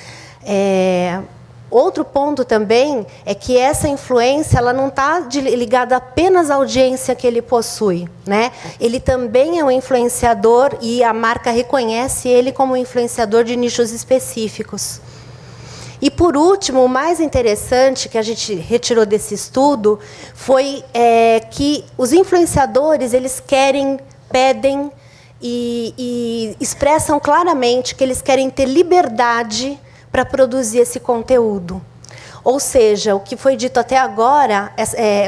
Outro ponto também é que essa influência ela não está ligada apenas à audiência que ele possui, né? Ele também é um influenciador e a marca reconhece ele como um influenciador de nichos específicos. E, por último, o mais interessante que a gente retirou desse estudo foi que os influenciadores eles pedem e expressam claramente que eles querem ter liberdade para produzir esse conteúdo. Ou seja, o que foi dito até agora,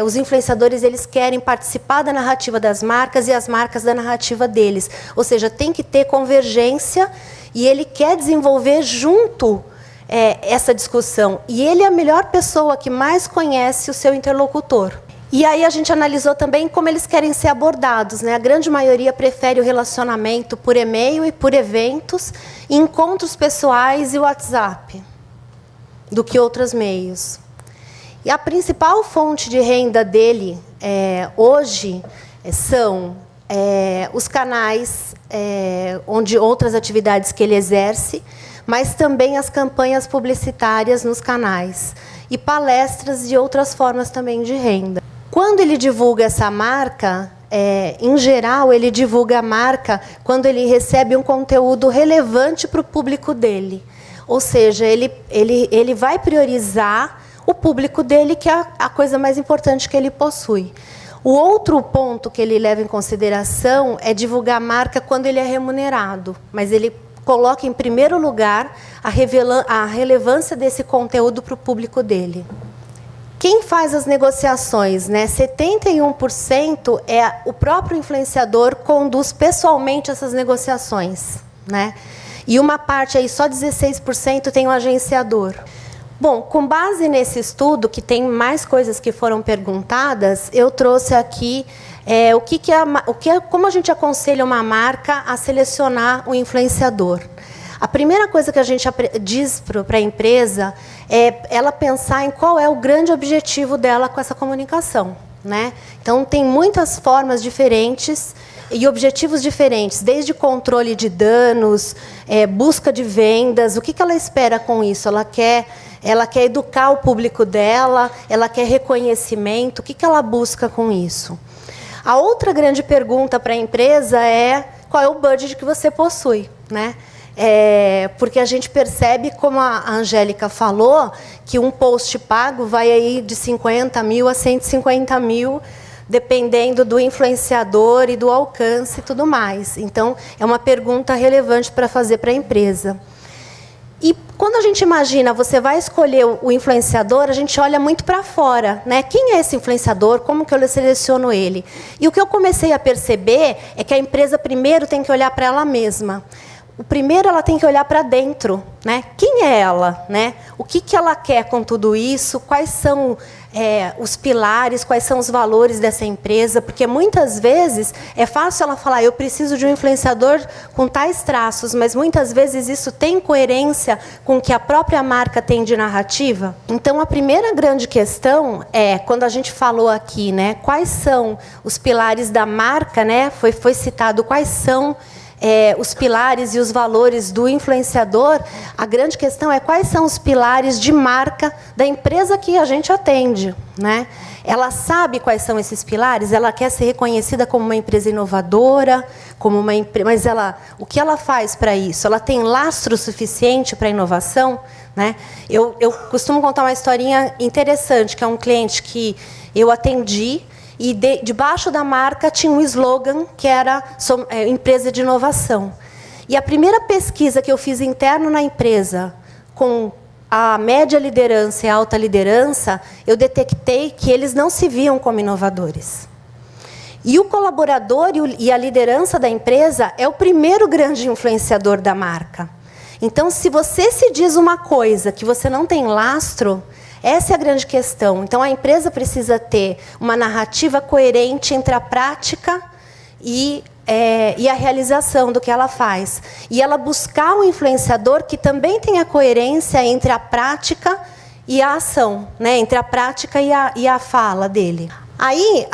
os influenciadores eles querem participar da narrativa das marcas e as marcas da narrativa deles. Ou seja, tem que ter convergência e ele quer desenvolver junto essa discussão. E ele é a melhor pessoa que mais conhece o seu interlocutor. E aí a gente analisou também como eles querem ser abordados, né? A grande maioria prefere o relacionamento por e-mail e por eventos, encontros pessoais e WhatsApp, do que outros meios. E a principal fonte de renda dele hoje são os canais onde outras atividades que ele exerce, mas também as campanhas publicitárias nos canais e palestras e outras formas também de renda. Quando ele divulga essa marca, em geral, ele divulga a marca quando ele recebe um conteúdo relevante para o público dele. Ou seja, ele vai priorizar o público dele, que é a coisa mais importante que ele possui. O outro ponto que ele leva em consideração é divulgar a marca quando ele é remunerado, mas ele coloca em primeiro lugar a relevância desse conteúdo para o público dele. Quem faz as negociações, né? 71% o próprio influenciador conduz pessoalmente essas negociações, né? E uma parte aí, só 16% tem um agenciador. Bom, com base nesse estudo, que tem mais coisas que foram perguntadas, eu trouxe aqui como a gente aconselha uma marca a selecionar o influenciador. A primeira coisa que a gente diz para a empresa é ela pensar em qual é o grande objetivo dela com essa comunicação, né? Então, tem muitas formas diferentes e objetivos diferentes, desde controle de danos, busca de vendas. O que ela espera com isso? Ela quer educar o público dela, ela quer reconhecimento. O que ela busca com isso? A outra grande pergunta para a empresa é qual é o budget que você possui, né? Porque a gente percebe, como a Angélica falou, que um post pago vai aí de 50 mil a 150 mil, dependendo do influenciador e do alcance e tudo mais. Então, é uma pergunta relevante para fazer para a empresa. E quando a gente imagina, você vai escolher o influenciador, a gente olha muito para fora, né? Quem é esse influenciador? Como que eu seleciono ele? E o que eu comecei a perceber é que a empresa primeiro tem que olhar para ela mesma. O primeiro, ela tem que olhar para dentro, né? Quem é ela, né? O que ela quer com tudo isso? Quais são os pilares? Quais são os valores dessa empresa? Porque muitas vezes é fácil ela falar, eu preciso de um influenciador com tais traços, mas muitas vezes isso tem coerência com o que a própria marca tem de narrativa. Então, a primeira grande questão é, quando a gente falou aqui, né? Quais são os pilares da marca, né? Foi citado quais são os pilares e os valores do influenciador. A grande questão é quais são os pilares de marca da empresa que a gente atende, né? Ela sabe quais são esses pilares, ela quer ser reconhecida como uma empresa inovadora, mas o que ela faz para isso? Ela tem lastro suficiente para a inovação, né? Eu costumo contar uma historinha interessante, que é um cliente que eu atendi, e debaixo da marca tinha um slogan que era empresa de inovação. E a primeira pesquisa que eu fiz interno na empresa, com a média liderança e a alta liderança, eu detectei que eles não se viam como inovadores. E o colaborador e a liderança da empresa é o primeiro grande influenciador da marca. Então, se você se diz uma coisa que você não tem lastro, essa é a grande questão. Então, a empresa precisa ter uma narrativa coerente entre a prática e a realização do que ela faz. E ela buscar um influenciador que também tenha coerência entre a prática e a ação, né? Entre a prática e a fala dele. Aí,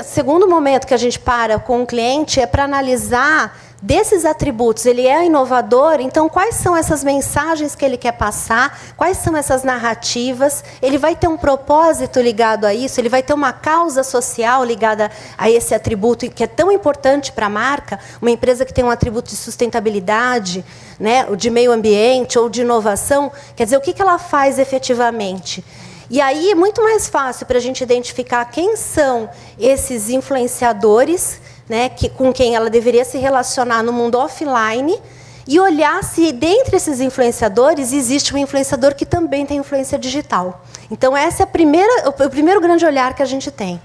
segundo momento que a gente para com o cliente é para analisar desses atributos. Ele é inovador, então quais são essas mensagens que ele quer passar? Quais são essas narrativas? Ele vai ter um propósito ligado a isso? Ele vai ter uma causa social ligada a esse atributo que é tão importante para a marca? Uma empresa que tem um atributo de sustentabilidade, né, de meio ambiente ou de inovação, quer dizer, o que ela faz efetivamente? E aí é muito mais fácil para a gente identificar quem são esses influenciadores, né, com quem ela deveria se relacionar no mundo offline, e olhar se, dentre esses influenciadores, existe um influenciador que também tem influência digital. Então, esse é o primeiro grande olhar que a gente tem.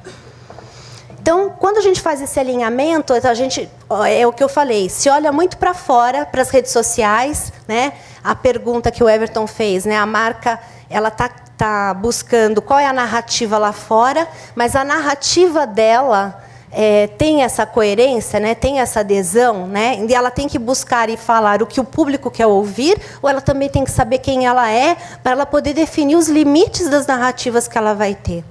Então, quando a gente faz esse alinhamento, é o que eu falei, se olha muito para fora, para as redes sociais, né? A pergunta que o Everton fez, né? A marca ela tá buscando qual é a narrativa lá fora, mas a narrativa dela tem essa coerência, né? Tem essa adesão, né? E ela tem que buscar e falar o que o público quer ouvir, ou ela também tem que saber quem ela é, para ela poder definir os limites das narrativas que ela vai ter.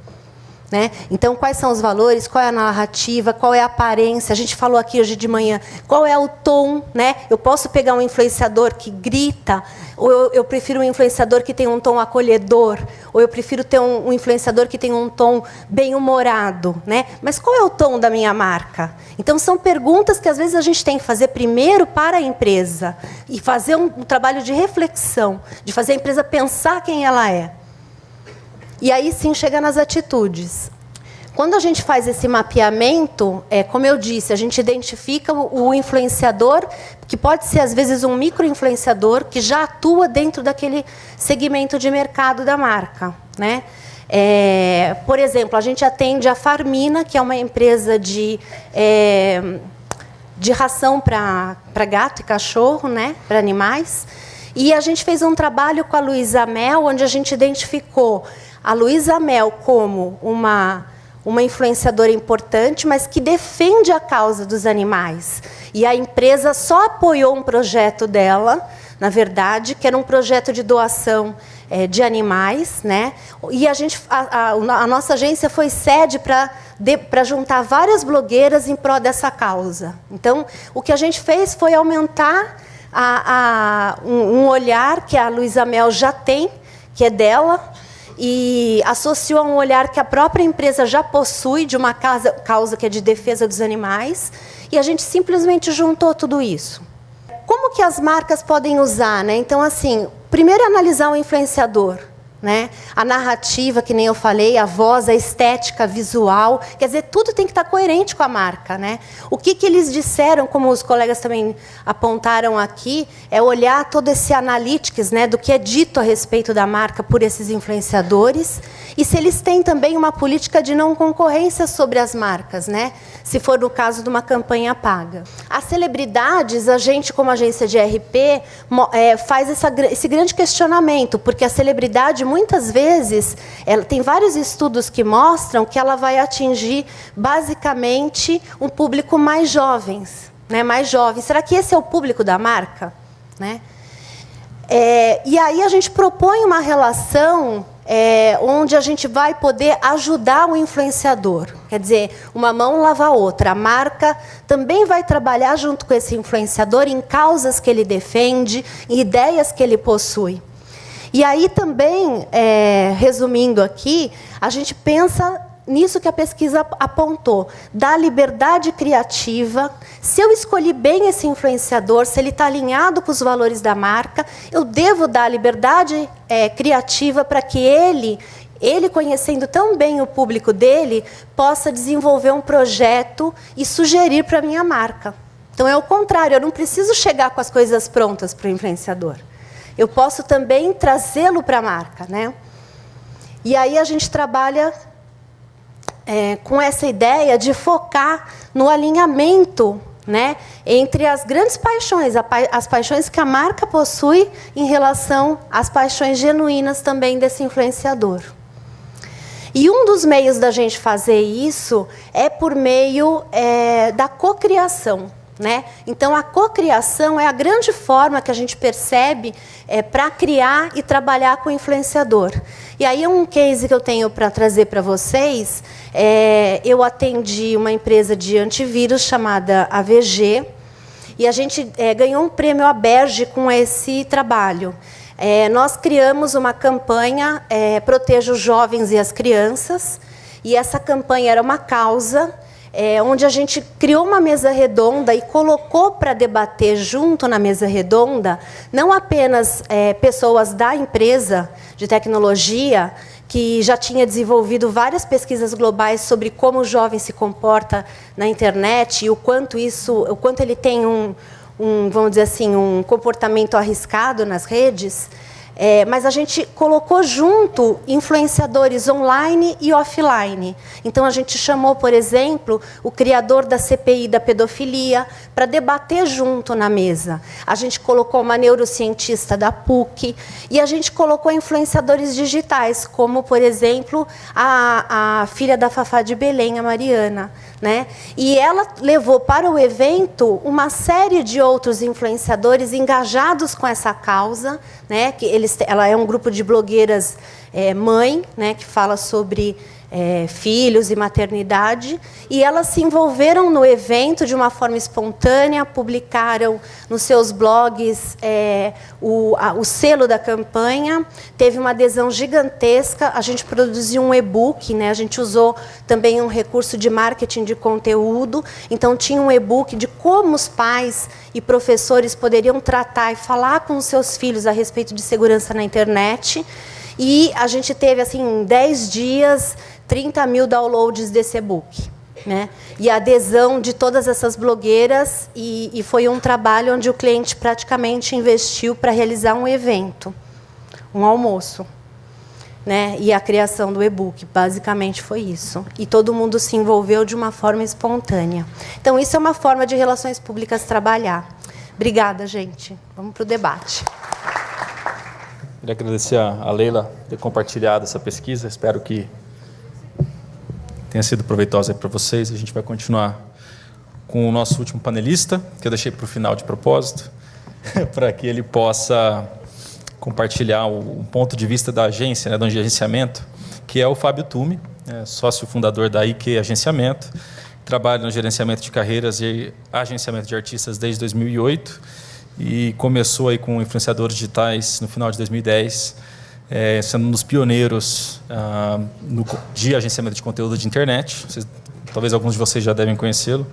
Né? Então, quais são os valores, qual é a narrativa, qual é a aparência? A gente falou aqui hoje de manhã, qual é o tom? Né? Eu posso pegar um influenciador que grita, ou eu prefiro um influenciador que tem um tom acolhedor, ou eu prefiro ter um influenciador que tem um tom bem-humorado. Né? Mas qual é o tom da minha marca? Então, são perguntas que, às vezes, a gente tem que fazer primeiro para a empresa, e fazer um trabalho de reflexão, de fazer a empresa pensar quem ela é. E aí sim chega nas atitudes. Quando a gente faz esse mapeamento, como eu disse, a gente identifica o influenciador, que pode ser às vezes um micro-influenciador, que já atua dentro daquele segmento de mercado da marca. Né? Por exemplo, a gente atende a Farmina, que é uma empresa de ração para gato e cachorro, né? Para animais. E a gente fez um trabalho com a Luísa Mel, onde a gente identificou a Luísa Mel como uma influenciadora importante, mas que defende a causa dos animais. E a empresa só apoiou um projeto dela, na verdade, que era um projeto de doação de animais, né? E a nossa agência foi sede para para juntar várias blogueiras em prol dessa causa. Então, o que a gente fez foi aumentar um olhar que a Luísa Mel já tem, que é dela, e associou a um olhar que a própria empresa já possui, de uma causa que é de defesa dos animais, e a gente simplesmente juntou tudo isso. Como que as marcas podem usar, né? Então, assim, primeiro analisar o influenciador, né? A narrativa, que nem eu falei, a voz, a estética, visual, quer dizer, tudo tem que estar coerente com a marca, né? O que eles disseram, como os colegas também apontaram aqui, é olhar todo esse analytics, né, do que é dito a respeito da marca por esses influenciadores, e se eles têm também uma política de não concorrência sobre as marcas, né? Se for no caso de uma campanha paga. As celebridades, a gente, como agência de RP, faz esse grande questionamento, porque a celebridade, muitas vezes, tem vários estudos que mostram que ela vai atingir, basicamente, um público mais jovens, né? Mais jovens. Será que esse é o público da marca? Né? E aí a gente propõe uma relação onde a gente vai poder ajudar o influenciador. Quer dizer, uma mão lava a outra. A marca também vai trabalhar junto com esse influenciador em causas que ele defende, em ideias que ele possui. E aí também, resumindo aqui, a gente pensa nisso que a pesquisa apontou, da liberdade criativa. Se eu escolhi bem esse influenciador, se ele está alinhado com os valores da marca, eu devo dar liberdade criativa para que ele, conhecendo tão bem o público dele, possa desenvolver um projeto e sugerir para a minha marca. Então, é o contrário, eu não preciso chegar com as coisas prontas para o influenciador. Eu posso também trazê-lo para a marca, né? E aí a gente trabalha com essa ideia de focar no alinhamento, né, entre as grandes paixões, as paixões que a marca possui em relação às paixões genuínas também desse influenciador. E um dos meios da gente fazer isso é por meio da cocriação. Né? Então, a cocriação é a grande forma que a gente percebe para criar e trabalhar com o influenciador. E aí, um case que eu tenho para trazer para vocês, eu atendi uma empresa de antivírus chamada AVG, e a gente ganhou um prêmio ABERJ com esse trabalho. Nós criamos uma campanha, Proteja os Jovens e as Crianças, e essa campanha era uma causa onde a gente criou uma mesa redonda e colocou para debater junto na mesa redonda, não apenas pessoas da empresa de tecnologia, que já tinha desenvolvido várias pesquisas globais sobre como o jovem se comporta na internet e o quanto ele tem vamos dizer assim, um comportamento arriscado nas redes, mas a gente colocou junto influenciadores online e offline. Então, a gente chamou, por exemplo, o criador da CPI da pedofilia para debater junto na mesa. A gente colocou uma neurocientista da PUC e a gente colocou influenciadores digitais, como, por exemplo, a filha da Fafá de Belém, a Mariana. Né? E ela levou para o evento uma série de outros influenciadores engajados com essa causa, né? Que ela é um grupo de blogueiras mãe, né? Que fala sobre filhos e maternidade, e elas se envolveram no evento de uma forma espontânea, publicaram nos seus blogs o selo da campanha, teve uma adesão gigantesca, a gente produziu um e-book, né? A gente usou também um recurso de marketing de conteúdo, então tinha um e-book de como os pais e professores poderiam tratar e falar com os seus filhos a respeito de segurança na internet, e a gente teve, assim, em 10 dias, 30 mil downloads desse e-book, né? E a adesão de todas essas blogueiras, e foi um trabalho onde o cliente praticamente investiu para realizar um evento, um almoço, né? E a criação do e-book, basicamente foi isso. E todo mundo se envolveu de uma forma espontânea. Então, isso é uma forma de relações públicas trabalhar. Obrigada, gente. Vamos para o debate. Queria agradecer a Leila por ter compartilhado essa pesquisa. Espero que tenha sido proveitosa para vocês. A gente vai continuar com o nosso último panelista, que eu deixei para o final de propósito, para que ele possa compartilhar o ponto de vista da agência, né, do agenciamento, que é o Fábio Tume, sócio fundador da IQ Agenciamento. Trabalho no gerenciamento de carreiras e agenciamento de artistas desde 2008 e começou aí com influenciadores digitais no final de 2010, sendo um dos pioneiros de agenciamento de conteúdo de internet. Talvez alguns de vocês já devem conhecê-lo.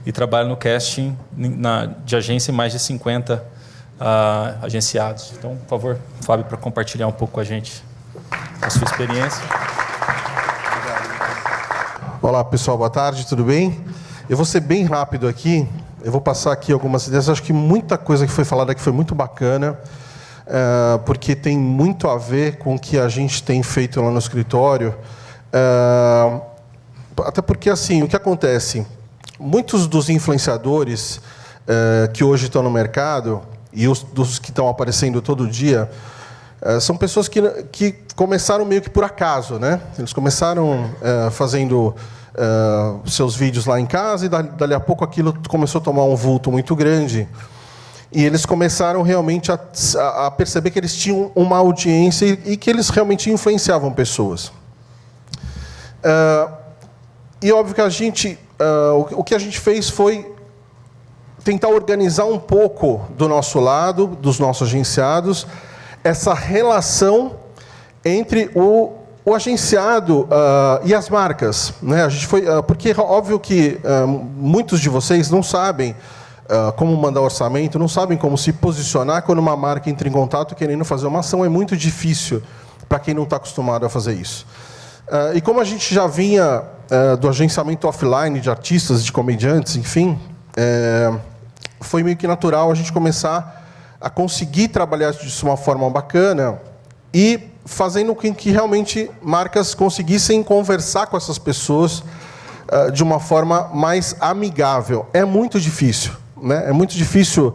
E trabalha no casting de agência em mais de 50 agenciados. Então, por favor, Fábio, para compartilhar um pouco com a gente a sua experiência. Olá, pessoal, boa tarde, tudo bem? Eu vou ser bem rápido aqui, eu vou passar aqui algumas ideias. Acho que muita coisa que foi falada aqui foi muito bacana, porque tem muito a ver com o que a gente tem feito lá no escritório. Até porque, assim, o que acontece? Muitos dos influenciadores que hoje estão no mercado, e dos que estão aparecendo todo dia, são pessoas que começaram meio que por acaso, né? Eles começaram fazendo seus vídeos lá em casa e dali a pouco aquilo começou a tomar um vulto muito grande. E eles começaram realmente a perceber que eles tinham uma audiência e que eles realmente influenciavam pessoas. E óbvio que o que a gente fez foi tentar organizar um pouco do nosso lado, dos nossos agenciados, essa relação entre o agenciado e as marcas, né? A gente porque óbvio que muitos de vocês não sabem como mandar orçamento, não sabem como se posicionar quando uma marca entra em contato querendo fazer uma ação. É muito difícil para quem não está acostumado a fazer isso. E como a gente já vinha do agenciamento offline de artistas, de comediantes, enfim, foi meio que natural a gente começar a conseguir trabalhar disso de uma forma bacana e fazendo com que realmente marcas conseguissem conversar com essas pessoas de uma forma mais amigável. É muito difícil, né? É muito difícil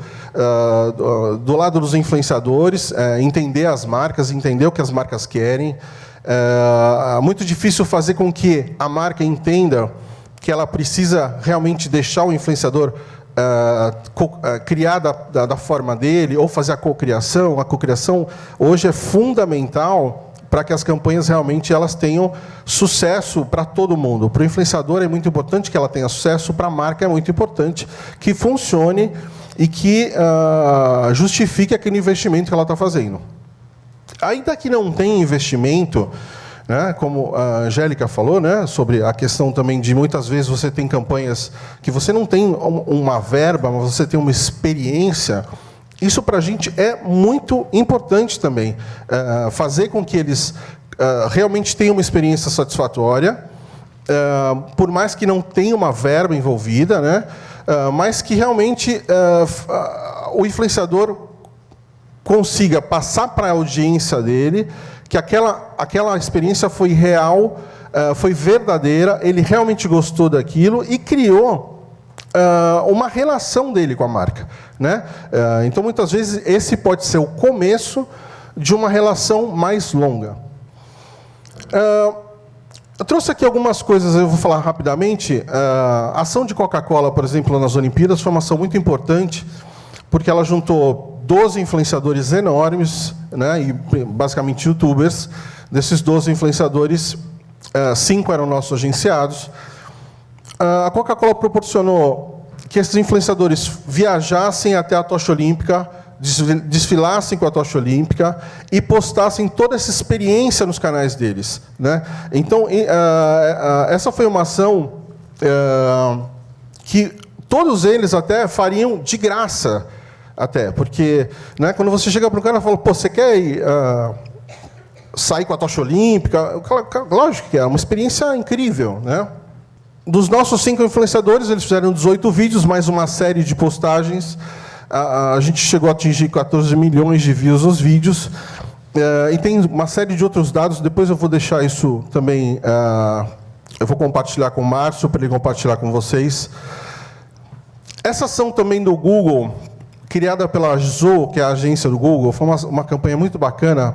do lado dos influenciadores entender as marcas, entender o que as marcas querem. É muito difícil fazer com que a marca entenda que ela precisa realmente deixar o influenciador criar da forma dele, ou fazer a cocriação. A cocriação hoje é fundamental para que as campanhas realmente elas tenham sucesso para todo mundo. Para o influenciador é muito importante que ela tenha sucesso, para a marca é muito importante que funcione e que justifique aquele investimento que ela está fazendo. Ainda que não tenha investimento, né, como a Angélica falou, né, sobre a questão também de muitas vezes você tem campanhas que você não tem uma verba, mas você tem uma experiência. Isso para a gente é muito importante também, fazer com que eles realmente tenham uma experiência satisfatória, por mais que não tenha uma verba envolvida, né, mas que realmente o influenciador consiga passar para a audiência dele que aquela experiência foi real, foi verdadeira, ele realmente gostou daquilo e criou uma relação dele com a marca, né? Então, muitas vezes, esse pode ser o começo de uma relação mais longa. Eu trouxe aqui algumas coisas, eu vou falar rapidamente. A ação de Coca-Cola, por exemplo, nas Olimpíadas, foi uma ação muito importante, porque ela juntou 12 influenciadores enormes, né, e basicamente youtubers. Desses 12 influenciadores, 5 eram nossos agenciados. A Coca-Cola proporcionou que esses influenciadores viajassem até a tocha olímpica, desfilassem com a tocha olímpica e postassem toda essa experiência nos canais deles, né? Então, essa foi uma ação que todos eles até fariam de graça, até, porque, né, quando você chega para um cara e fala, pô, você quer ir, sair com a tocha olímpica? Lógico que é uma experiência incrível, né? Dos nossos 5 influenciadores, eles fizeram 18 vídeos, mais uma série de postagens. A gente chegou a atingir 14 milhões de views nos vídeos. E tem uma série de outros dados, depois eu vou deixar isso também, eu vou compartilhar com o Márcio, para ele compartilhar com vocês. Essa ação também do Google, criada pela Zoom, que é a agência do Google, foi uma campanha muito bacana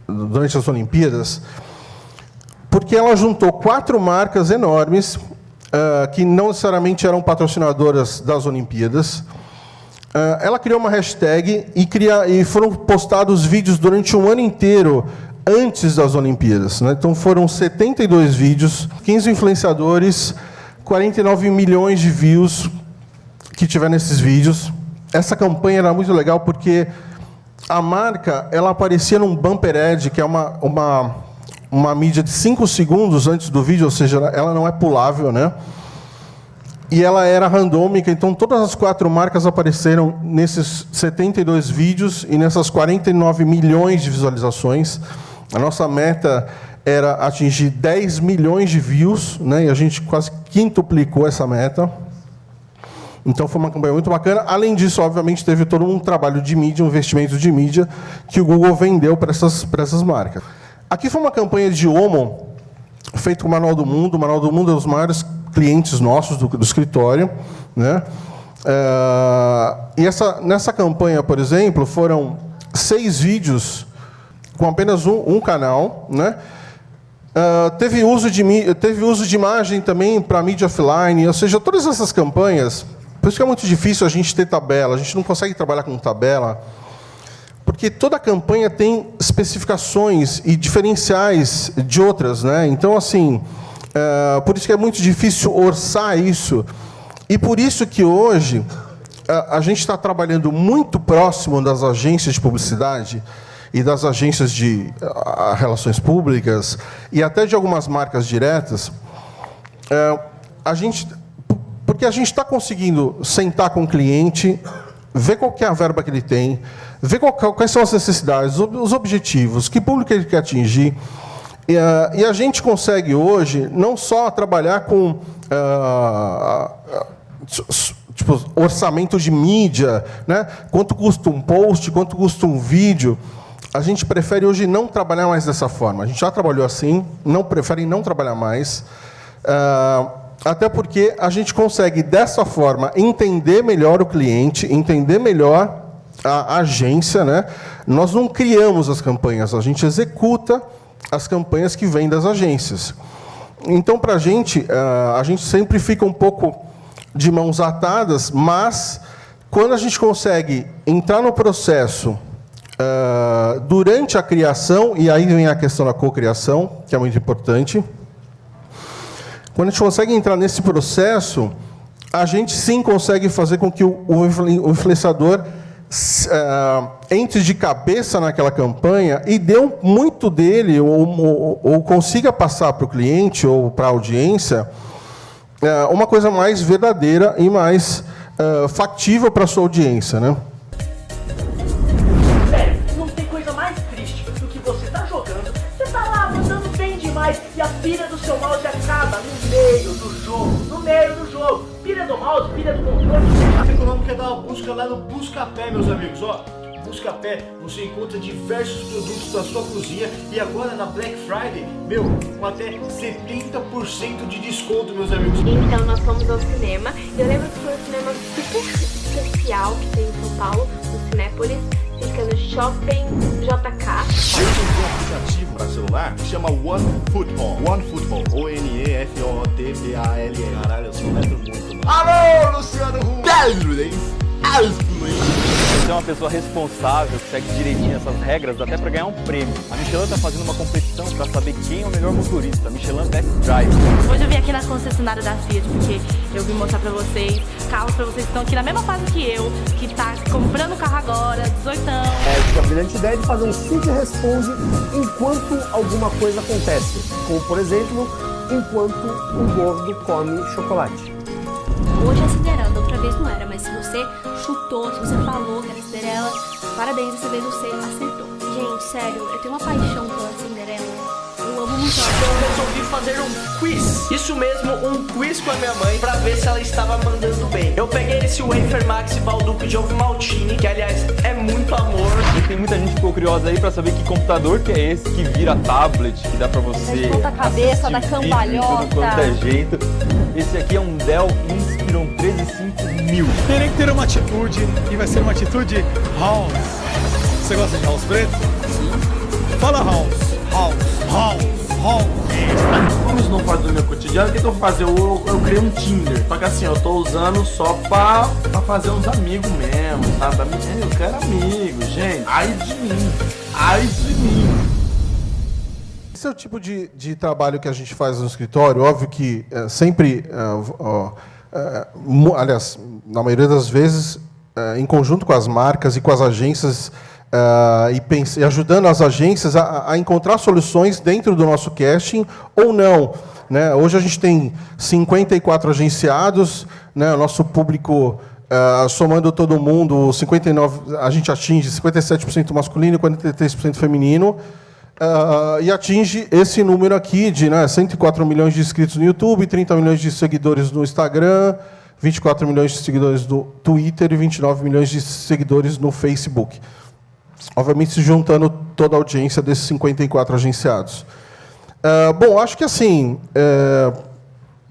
durante as Olimpíadas, porque ela juntou 4 marcas enormes, que não necessariamente eram patrocinadoras das Olimpíadas, ela criou uma hashtag e foram postados vídeos durante um ano inteiro antes das Olimpíadas, né? Então foram 72 vídeos, 15 influenciadores, 49 milhões de views que tiveram nesses vídeos. Essa campanha era muito legal porque a marca ela aparecia num bumper ad, que é uma mídia de 5 segundos antes do vídeo, ou seja, ela não é pulável, né? E ela era randômica, então todas as 4 marcas apareceram nesses 72 vídeos e nessas 49 milhões de visualizações. A nossa meta era atingir 10 milhões de views, né? E a gente quase quintuplicou essa meta. Então foi uma campanha muito bacana. Além disso, obviamente, teve todo um trabalho de mídia, um investimento de mídia que o Google vendeu para essas marcas. Aqui foi uma campanha de Omo, feita com o Manual do Mundo. O Manual do Mundo é um dos maiores clientes nossos do escritório, né? E nessa campanha, por exemplo, foram 6 vídeos com apenas um canal, né? Teve uso de imagem também para mídia offline, ou seja, todas essas campanhas. Por isso que é muito difícil a gente ter tabela, a gente não consegue trabalhar com tabela, porque toda campanha tem especificações e diferenciais de outras, né? Então, assim, por isso que é muito difícil orçar isso. E por isso que hoje a gente está trabalhando muito próximo das agências de publicidade e das agências de relações públicas e até de algumas marcas diretas, porque a gente está conseguindo sentar com o cliente, ver qual que é a verba que ele tem, ver quais são as necessidades, os objetivos, que público ele quer atingir. E a gente consegue hoje não só trabalhar com tipo, orçamento de mídia, né? Quanto custa um post, quanto custa um vídeo. A gente prefere hoje não trabalhar mais dessa forma. A gente já trabalhou assim, prefere não trabalhar mais. Até porque a gente consegue, dessa forma, entender melhor o cliente, entender melhor a agência, né? Nós não criamos as campanhas, a gente executa as campanhas que vêm das agências. Então, para a gente sempre fica um pouco de mãos atadas, mas quando a gente consegue entrar no processo durante a criação, e aí vem a questão da cocriação, que é muito importante, quando a gente consegue entrar nesse processo, a gente sim consegue fazer com que o influenciador entre de cabeça naquela campanha e dê muito dele, ou consiga passar para o cliente ou para a audiência uma coisa mais verdadeira e mais factível para a sua audiência, né? Sério, não tem coisa mais triste do que você tá jogando, você tá lá mandando bem demais e a pilha do seu mouse acaba no meio do jogo. Pilha do mouse, pilha do controle. A Econômica dá uma busca lá no Buscapé, meus amigos, ó. Buscapé, você encontra diversos produtos da sua cozinha e agora na Black Friday, com até 70% de desconto, meus amigos. Então nós fomos ao cinema. Eu lembro que foi um cinema super especial que tem em São Paulo, no Cinépolis. Fica no Shopping JK. Eu tenho um aplicativo para celular que chama OneFootball. OneFootball. OneFootball. Caralho, eu sou letro muito, mano. Alô, Luciano Huck! Você é uma pessoa responsável, que segue direitinho essas regras, até para ganhar um prêmio. A Michelin está fazendo uma competição para saber quem é o melhor motorista, Michelin Test Drive. Hoje eu vim aqui na concessionária da Fiat, porque eu vim mostrar para vocês carros para vocês que estão aqui na mesma fase que eu, que tá comprando carro agora, 18 anos. Tive a brilhante ideia de fazer um Cid Responde enquanto alguma coisa acontece. Como, por exemplo, enquanto um gordo come chocolate. Hoje é Cinderela, outra vez não era, mas se você chutou, se você falou que era Cinderela, parabéns, dessa vez você acertou. Gente, sério, eu tenho uma paixão pela Cinderela. Eu amo muito ela. Eu resolvi fazer um quiz. Isso mesmo, um quiz com a minha mãe pra ver se ela estava mandando bem. Eu peguei esse Wafer Max Balduco de Ovo Maltine, que aliás é muito amor. E tem muita gente que ficou curiosa aí para saber que computador que é esse que vira tablet, que dá para você ponta cabeça, da cambalhota. De tudo quanto é jeito. Esse aqui é um Dell Inspiron 1305000. Terei que ter uma atitude, e vai ser uma atitude house. Você gosta de house preto? Sim. Fala house. House. Como isso não faz do meu cotidiano, o que eu vou fazer? Eu criei um Tinder. Só que assim, eu tô usando só pra fazer uns amigos mesmo, sabe? Eu quero amigos, gente. Ai de mim. Ai de mim. Esse é o tipo de trabalho que a gente faz no escritório. Óbvio que sempre, aliás, na maioria das vezes, em conjunto com as marcas e com as agências, e ajudando as agências a encontrar soluções dentro do nosso casting ou não. Né? Hoje a gente tem 54 agenciados, né? O nosso público, somando todo mundo, 59, a gente atinge 57% masculino e 43% feminino. E atinge esse número aqui de 104 milhões de inscritos no YouTube, 30 milhões de seguidores no Instagram, 24 milhões de seguidores no Twitter e 29 milhões de seguidores no Facebook. Obviamente, se juntando toda a audiência desses 54 agenciados. Bom, acho que assim,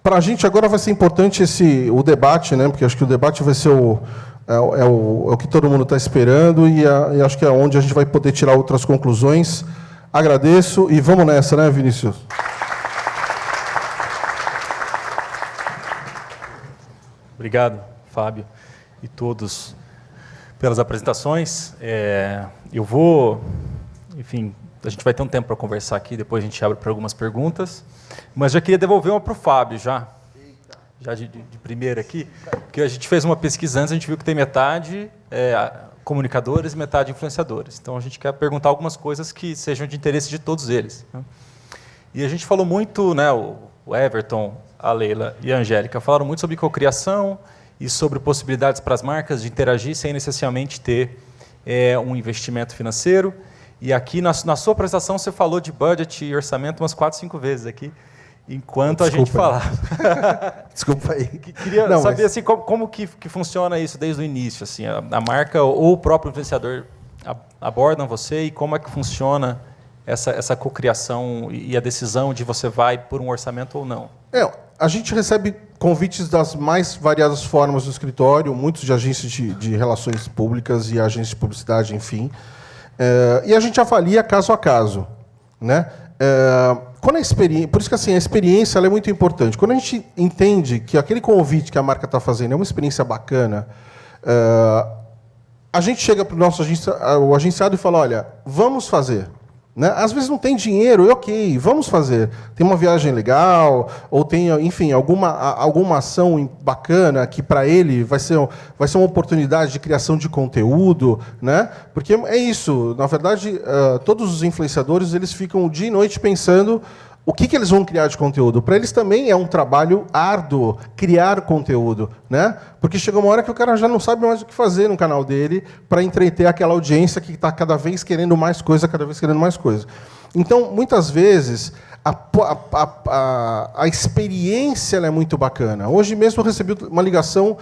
para a gente agora vai ser importante o debate, né? Porque acho que o debate vai ser o que todo mundo está esperando e acho que é onde a gente vai poder tirar outras conclusões. Agradeço e vamos nessa, né, Vinícius? Obrigado, Fábio, e todos pelas apresentações. Eu vou, enfim, a gente vai ter um tempo para conversar aqui, depois a gente abre para algumas perguntas, mas já queria devolver uma para o Fábio, já de primeira aqui, porque a gente fez uma pesquisa antes, a gente viu que tem metade comunicadores e metade influenciadores. Então, a gente quer perguntar algumas coisas que sejam de interesse de todos eles. Né? E a gente falou muito, né, o Everton, a Leila e a Angélica falaram muito sobre cocriação e sobre possibilidades para as marcas de interagir sem necessariamente ter um investimento financeiro. E aqui, na sua apresentação, você falou de budget e orçamento umas 4, 5 vezes aqui, enquanto a gente falava. Desculpa aí. Queria saber assim, como que funciona isso desde o início. Assim, a marca ou o próprio influenciador abordam você e como é que funciona essa cocriação e a decisão de você vai por um orçamento ou não? A gente recebe convites das mais variadas formas do escritório, muitos de agências de relações públicas e agências de publicidade, enfim. E a gente avalia caso a caso. Né? Por isso que assim, a experiência ela é muito importante. Quando a gente entende que aquele convite que a marca está fazendo é uma experiência bacana, a gente chega para o agenciado e fala, olha, vamos fazer. Né? Às vezes não tem dinheiro, ok, vamos fazer. Tem uma viagem legal, ou tem, enfim, alguma ação bacana que para ele vai ser uma oportunidade de criação de conteúdo, né? Porque é isso. Na verdade, todos os influenciadores eles ficam dia e noite pensando o que eles vão criar de conteúdo. Para eles também é um trabalho árduo criar conteúdo, né? Porque chega uma hora que o cara já não sabe mais o que fazer no canal dele para entreter aquela audiência que está cada vez querendo mais coisa, cada vez querendo mais coisa. Então, muitas vezes, a experiência ela é muito bacana. Hoje mesmo eu recebi uma ligação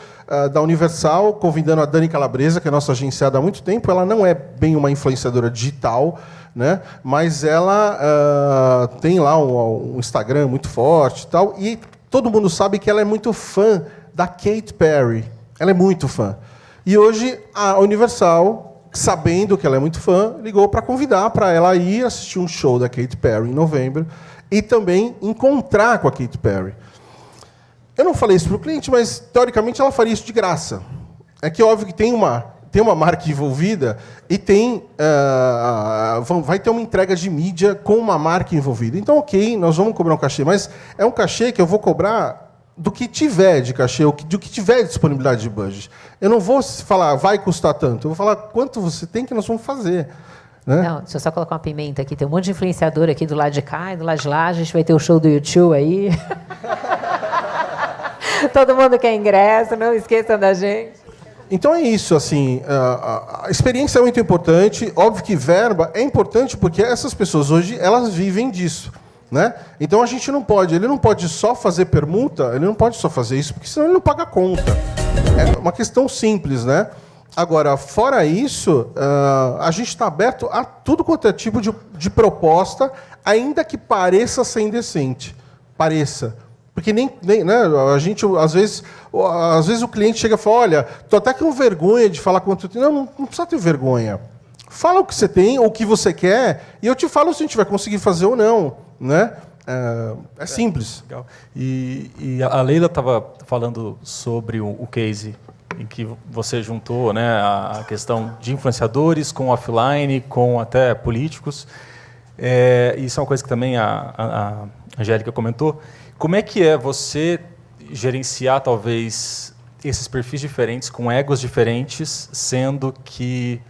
da Universal convidando a Dani Calabresa, que é nossa agenciada há muito tempo. Ela não é bem uma influenciadora digital, né? Mas ela tem lá um Instagram muito forte e tal, e todo mundo sabe que ela é muito fã da Katy Perry. Ela é muito fã. E hoje a Universal, sabendo que ela é muito fã, ligou para convidar para ela ir assistir um show da Katy Perry em novembro e também encontrar com a Katy Perry. Eu não falei isso para o cliente, mas teoricamente ela faria isso de graça. É que óbvio que tem uma marca envolvida e vai ter uma entrega de mídia com uma marca envolvida. Então, ok, nós vamos cobrar um cachê, mas é um cachê que eu vou cobrar do que tiver de cachê, do que tiver de disponibilidade de budget. Eu não vou falar, vai custar tanto. Eu vou falar quanto você tem que nós vamos fazer. Né? Não, deixa eu só colocar uma pimenta aqui. Tem um monte de influenciador aqui do lado de cá e do lado de lá. A gente vai ter o show do YouTube aí. Todo mundo quer ingresso, não esqueçam da gente. Então é isso, assim, a experiência é muito importante, óbvio que verba é importante porque essas pessoas hoje, elas vivem disso, né? Então ele não pode só fazer permuta, ele não pode só fazer isso, porque senão ele não paga a conta. É uma questão simples, né? Agora, fora isso, a gente está aberto a tudo quanto é tipo de proposta, ainda que pareça ser indecente. Pareça. Porque nem né, a gente, às vezes o cliente chega e fala, olha, estou até com vergonha de falar quanto eu tenho. Não precisa ter vergonha. Fala o que você tem, ou o que você quer, e eu te falo se a gente vai conseguir fazer ou não. né? É simples. Legal. E a Leila estava falando sobre o case em que você juntou, né, a questão de influenciadores com offline, com até políticos. Isso é uma coisa que também a Angélica comentou. Como é que é você gerenciar, talvez, esses perfis diferentes, com egos diferentes, sendo que,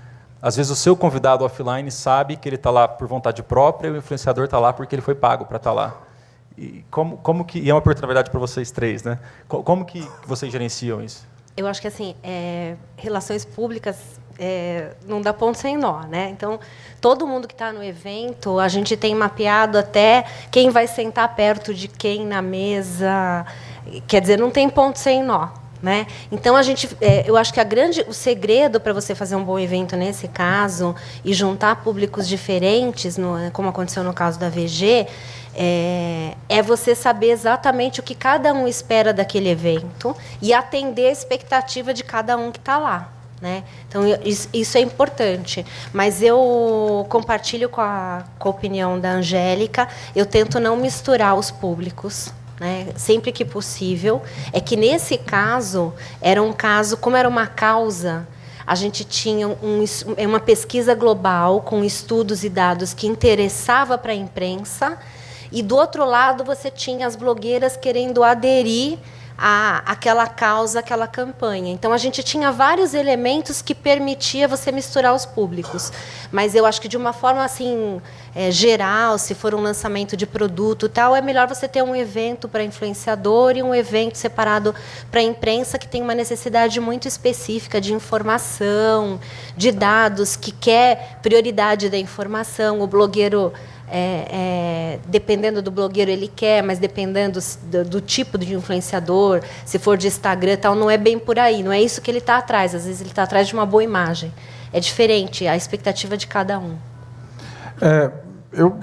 às vezes, o seu convidado offline sabe que ele está lá por vontade própria e o influenciador está lá porque ele foi pago para estar lá? E como que... E é uma pergunta, na verdade, para vocês três, né? Como que vocês gerenciam isso? Eu acho que assim, relações públicas não dá ponto sem nó, né? Então, todo mundo que está no evento, a gente tem mapeado até quem vai sentar perto de quem na mesa. Quer dizer, não tem ponto sem nó, né? Então eu acho que o segredo para você fazer um bom evento nesse caso e juntar públicos diferentes, como aconteceu no caso da VG, é você saber exatamente o que cada um espera daquele evento e atender a expectativa de cada um que está lá, né? Então, isso é importante. Mas eu compartilho com a opinião da Angélica, eu tento não misturar os públicos, né, sempre que possível. É que, nesse caso, era um caso, como era uma causa, a gente tinha uma pesquisa global com estudos e dados que interessava para a imprensa, e, do outro lado, você tinha as blogueiras querendo aderir àquela causa, àquela campanha. Então, a gente tinha vários elementos que permitia você misturar os públicos. Mas eu acho que, de uma forma assim, geral, se for um lançamento de produto, tal, é melhor você ter um evento para influenciador e um evento separado para a imprensa, que tem uma necessidade muito específica de informação, de dados, que quer prioridade da informação. O blogueiro... dependendo do blogueiro ele quer, mas dependendo do tipo de influenciador, se for de Instagram, tal, não é bem por aí, não é isso que ele está atrás. Às vezes ele está atrás de uma boa imagem. É diferente a expectativa de cada um. Eu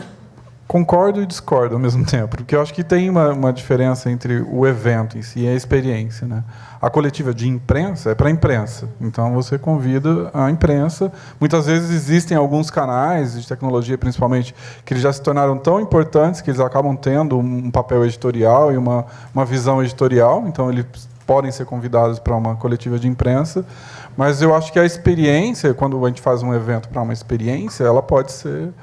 concordo e discordo ao mesmo tempo, porque eu acho que tem uma diferença entre o evento em si e a experiência, né? A coletiva de imprensa é para a imprensa, então você convida a imprensa. Muitas vezes existem alguns canais de tecnologia, principalmente, que eles já se tornaram tão importantes que eles acabam tendo um papel editorial e uma visão editorial, então eles podem ser convidados para uma coletiva de imprensa, mas eu acho que a experiência, quando a gente faz um evento para uma experiência, ela pode ser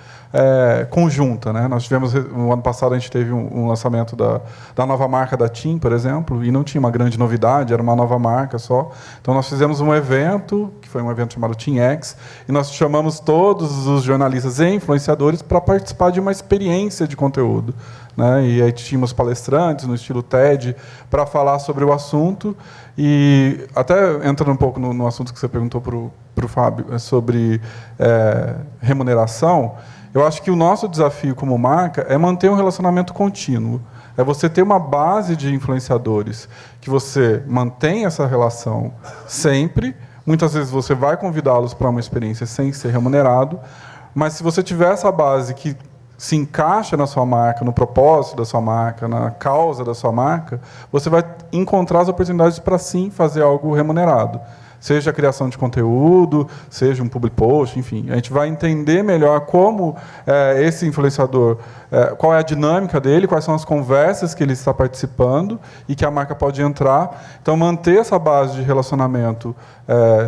conjunta, né? Nós tivemos, no ano passado, a gente teve um lançamento da nova marca da TIM, por exemplo, e não tinha uma grande novidade, era uma nova marca só. Então, nós fizemos um evento, que foi um evento chamado TIMX, e nós chamamos todos os jornalistas e influenciadores para participar de uma experiência de conteúdo, né? E aí tínhamos palestrantes no estilo TED para falar sobre o assunto. E até entrando um pouco no assunto que você perguntou para o Fábio, sobre remuneração, eu acho que o nosso desafio como marca é manter um relacionamento contínuo. É você ter uma base de influenciadores que você mantém essa relação sempre. Muitas vezes você vai convidá-los para uma experiência sem ser remunerado, mas se você tiver essa base que se encaixa na sua marca, no propósito da sua marca, na causa da sua marca, você vai encontrar as oportunidades para, sim, fazer algo remunerado. Seja a criação de conteúdo, seja um public post, enfim. A gente vai entender melhor como esse influenciador, qual é a dinâmica dele, quais são as conversas que ele está participando e que a marca pode entrar. Então, manter essa base de relacionamento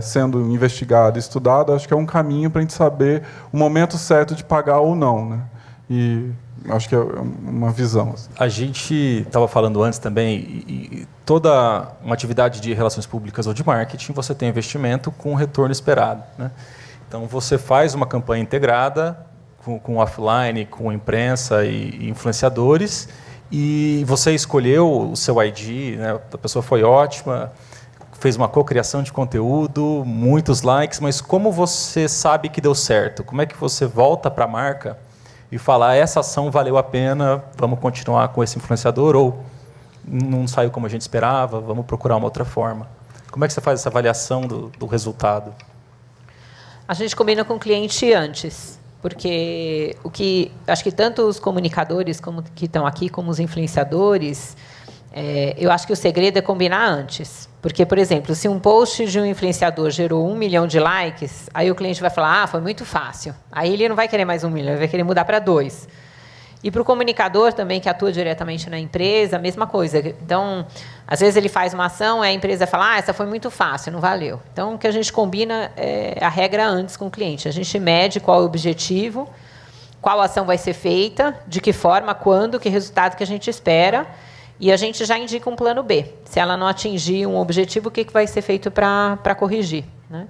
sendo investigada, estudada, acho que é um caminho para a gente saber o momento certo de pagar ou não, né? E acho que é uma visão. A gente estava falando antes também, e toda uma atividade de relações públicas ou de marketing, você tem investimento com retorno esperado, né? Então, você faz uma campanha integrada com offline, com imprensa e influenciadores, e você escolheu o seu ID, né? A pessoa foi ótima, fez uma cocriação de conteúdo, muitos likes, mas como você sabe que deu certo? Como é que você volta para a marca e falar, essa ação valeu a pena, vamos continuar com esse influenciador, ou não saiu como a gente esperava, vamos procurar uma outra forma? Como é que você faz essa avaliação do resultado? A gente combina com o cliente antes, porque acho que tanto os comunicadores como que estão aqui, como os influenciadores, eu acho que o segredo é combinar antes. Porque, por exemplo, se um post de um influenciador gerou 1 milhão de likes, aí o cliente vai falar, foi muito fácil. Aí ele não vai querer mais 1 milhão, ele vai querer mudar para 2. E para o comunicador também, que atua diretamente na empresa, a mesma coisa. Então, às vezes ele faz uma ação e a empresa fala, essa foi muito fácil, não valeu. Então, o que a gente combina é a regra antes com o cliente. A gente mede qual é o objetivo, qual ação vai ser feita, de que forma, quando, que resultado que a gente espera, e a gente já indica um plano B. Se ela não atingir um objetivo, o que vai ser feito para corrigir, né?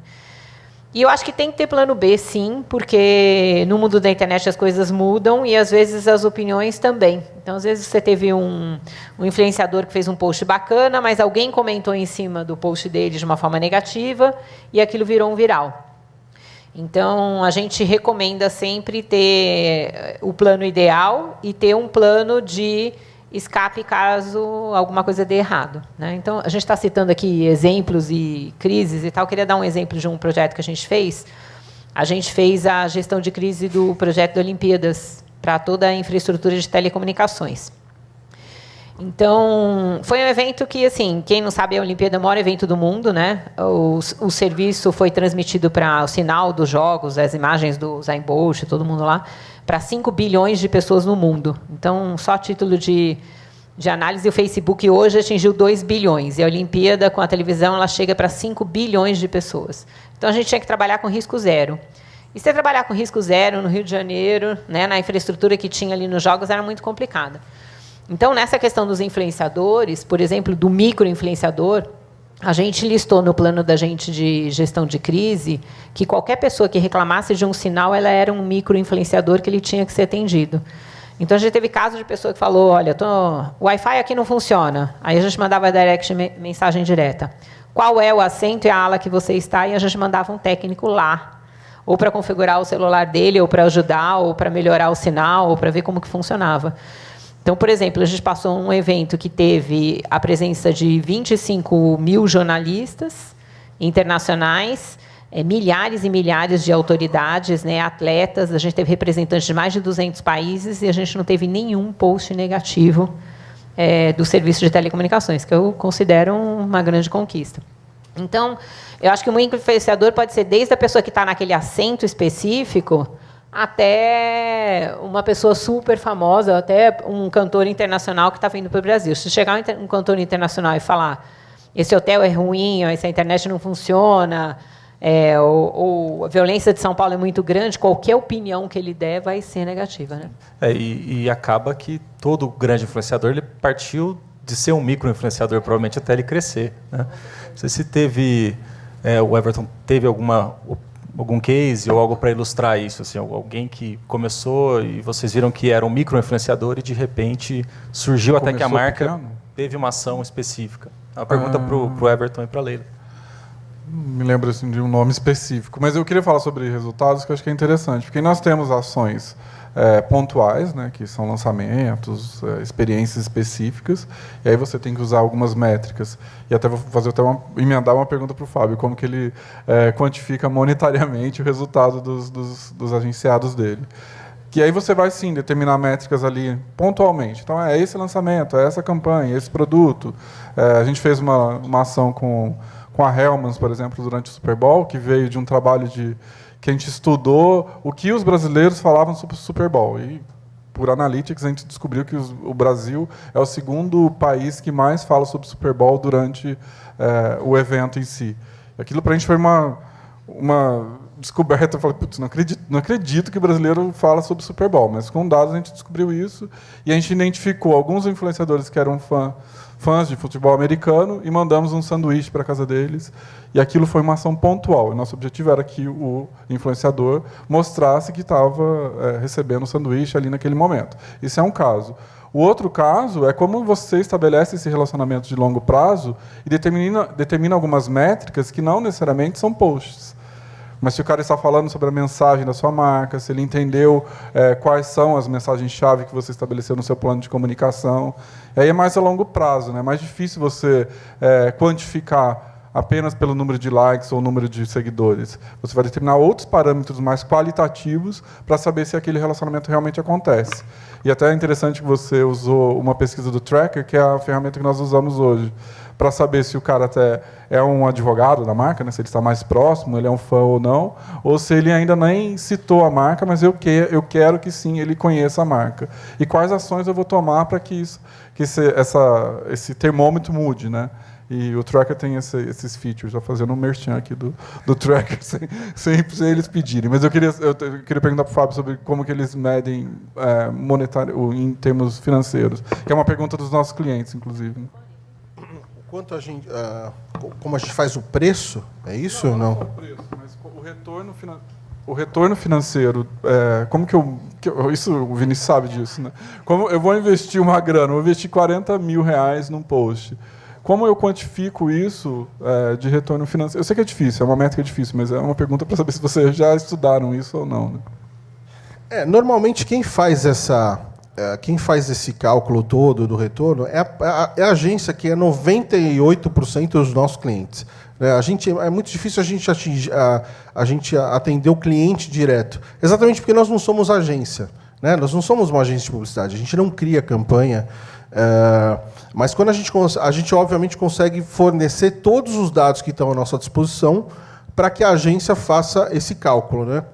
E eu acho que tem que ter plano B, sim, porque no mundo da internet as coisas mudam e, às vezes, as opiniões também. Então, às vezes, você teve um influenciador que fez um post bacana, mas alguém comentou em cima do post dele de uma forma negativa e aquilo virou um viral. Então, a gente recomenda sempre ter o plano ideal e ter um plano de escape caso alguma coisa dê errado, né? Então, a gente está citando aqui exemplos e crises e tal. Eu queria dar um exemplo de um projeto que a gente fez. A gente fez a gestão de crise do projeto da Olimpíadas para toda a infraestrutura de telecomunicações. Então, foi um evento que, assim, quem não sabe, a Olimpíada é o maior evento do mundo, né? O serviço foi transmitido para o sinal dos jogos, as imagens do Usain Bolt, todo mundo lá, para 5 bilhões de pessoas no mundo. Então, só a título de análise, o Facebook hoje atingiu 2 bilhões. E a Olimpíada, com a televisão, ela chega para 5 bilhões de pessoas. Então, a gente tinha que trabalhar com risco zero. E você trabalhar com risco zero no Rio de Janeiro, né, na infraestrutura que tinha ali nos jogos, era muito complicada. Então, nessa questão dos influenciadores, por exemplo, do micro-influenciador, a gente listou no plano da gente de gestão de crise que qualquer pessoa que reclamasse de um sinal, ela era um micro-influenciador que ele tinha que ser atendido. Então, a gente teve caso de pessoa que falou, olha, o Wi-Fi aqui não funciona. Aí a gente mandava direct mensagem direta. Qual é o assento e a ala que você está? E a gente mandava um técnico lá, ou para configurar o celular dele, ou para ajudar, ou para melhorar o sinal, ou para ver como que funcionava. Então, por exemplo, a gente passou um evento que teve a presença de 25 mil jornalistas internacionais, milhares e milhares de autoridades, né, atletas. A gente teve representantes de mais de 200 países e a gente não teve nenhum post negativo do serviço de telecomunicações, que eu considero uma grande conquista. Então, eu acho que o microinfluenciador pode ser desde a pessoa que está naquele assento específico até uma pessoa super famosa, até um cantor internacional que está vindo para o Brasil. Se chegar um cantor internacional e falar esse hotel é ruim, essa internet não funciona, ou a violência de São Paulo é muito grande, qualquer opinião que ele der vai ser negativa, né? E acaba que todo grande influenciador ele partiu de ser um micro-influenciador, provavelmente até ele crescer, né? Não sei se teve... o Everton teve algum case ou algo para ilustrar isso, assim, alguém que começou e vocês viram que era um micro-influenciador e, de repente, surgiu até que a marca pequeno? Teve uma ação específica. Uma pergunta para o Everton e para a Leila. Me lembro assim, de um nome específico, mas eu queria falar sobre resultados, que eu acho que é interessante, porque nós temos ações pontuais, né, que são lançamentos, experiências específicas, e aí você tem que usar algumas métricas. E até vou fazer emendar uma pergunta para o Fábio, como que ele quantifica monetariamente o resultado dos agenciados dele. Que aí você vai, sim, determinar métricas ali pontualmente. Então, é esse lançamento, é essa campanha, esse produto. A gente fez uma ação com a Hellmann's, por exemplo, durante o Super Bowl, que veio de um trabalho que a gente estudou o que os brasileiros falavam sobre o Super Bowl. E, por Analytics, a gente descobriu que o Brasil é o segundo país que mais fala sobre o Super Bowl durante o evento em si. Aquilo, para a gente, foi uma descoberta. Eu falei, putz, não acredito que o brasileiro fala sobre o Super Bowl. Mas, com dados, a gente descobriu isso. E a gente identificou alguns influenciadores que eram fãs de futebol americano e mandamos um sanduíche para a casa deles. E aquilo foi uma ação pontual. E nosso objetivo era que o influenciador mostrasse que estava recebendo o sanduíche ali naquele momento. Isso é um caso. O outro caso é como você estabelece esse relacionamento de longo prazo e determina algumas métricas que não necessariamente são posts. Mas se o cara está falando sobre a mensagem da sua marca, se ele entendeu quais são as mensagens-chave que você estabeleceu no seu plano de comunicação, aí é mais a longo prazo, né? É mais difícil você quantificar apenas pelo número de likes ou número de seguidores. Você vai determinar outros parâmetros mais qualitativos para saber se aquele relacionamento realmente acontece. E até é interessante que você usou uma pesquisa do Tracker, que é a ferramenta que nós usamos hoje, para saber se o cara até é um advogado da marca, né, se ele está mais próximo, ele é um fã ou não, ou se ele ainda nem citou a marca, mas eu quero que sim, ele conheça a marca. E quais ações eu vou tomar para que esse termômetro mude, né? E o Tracker tem esses features, já fazendo um merchan aqui do Tracker, sem eles pedirem. Mas eu queria perguntar para o Fábio sobre como que eles medem monetário em termos financeiros, que é uma pergunta dos nossos clientes, inclusive. Quanto como a gente faz o preço, é isso ou não? Não só o preço, mas o retorno financeiro, como que isso o Vinícius sabe disso, né? Como eu vou investir uma grana, vou investir R$40 mil num post. Como eu quantifico isso de retorno financeiro? Eu sei que é difícil, é uma métrica difícil, mas é uma pergunta para saber se vocês já estudaram isso ou não, né? Normalmente quem faz esse cálculo todo do retorno é a agência, que é 98% dos nossos clientes. É muito difícil a gente atender o cliente direto, exatamente porque nós não somos agência, né? Nós não somos uma agência de publicidade, a gente não cria campanha, mas quando a gente obviamente consegue fornecer todos os dados que estão à nossa disposição para que a agência faça esse cálculo, né?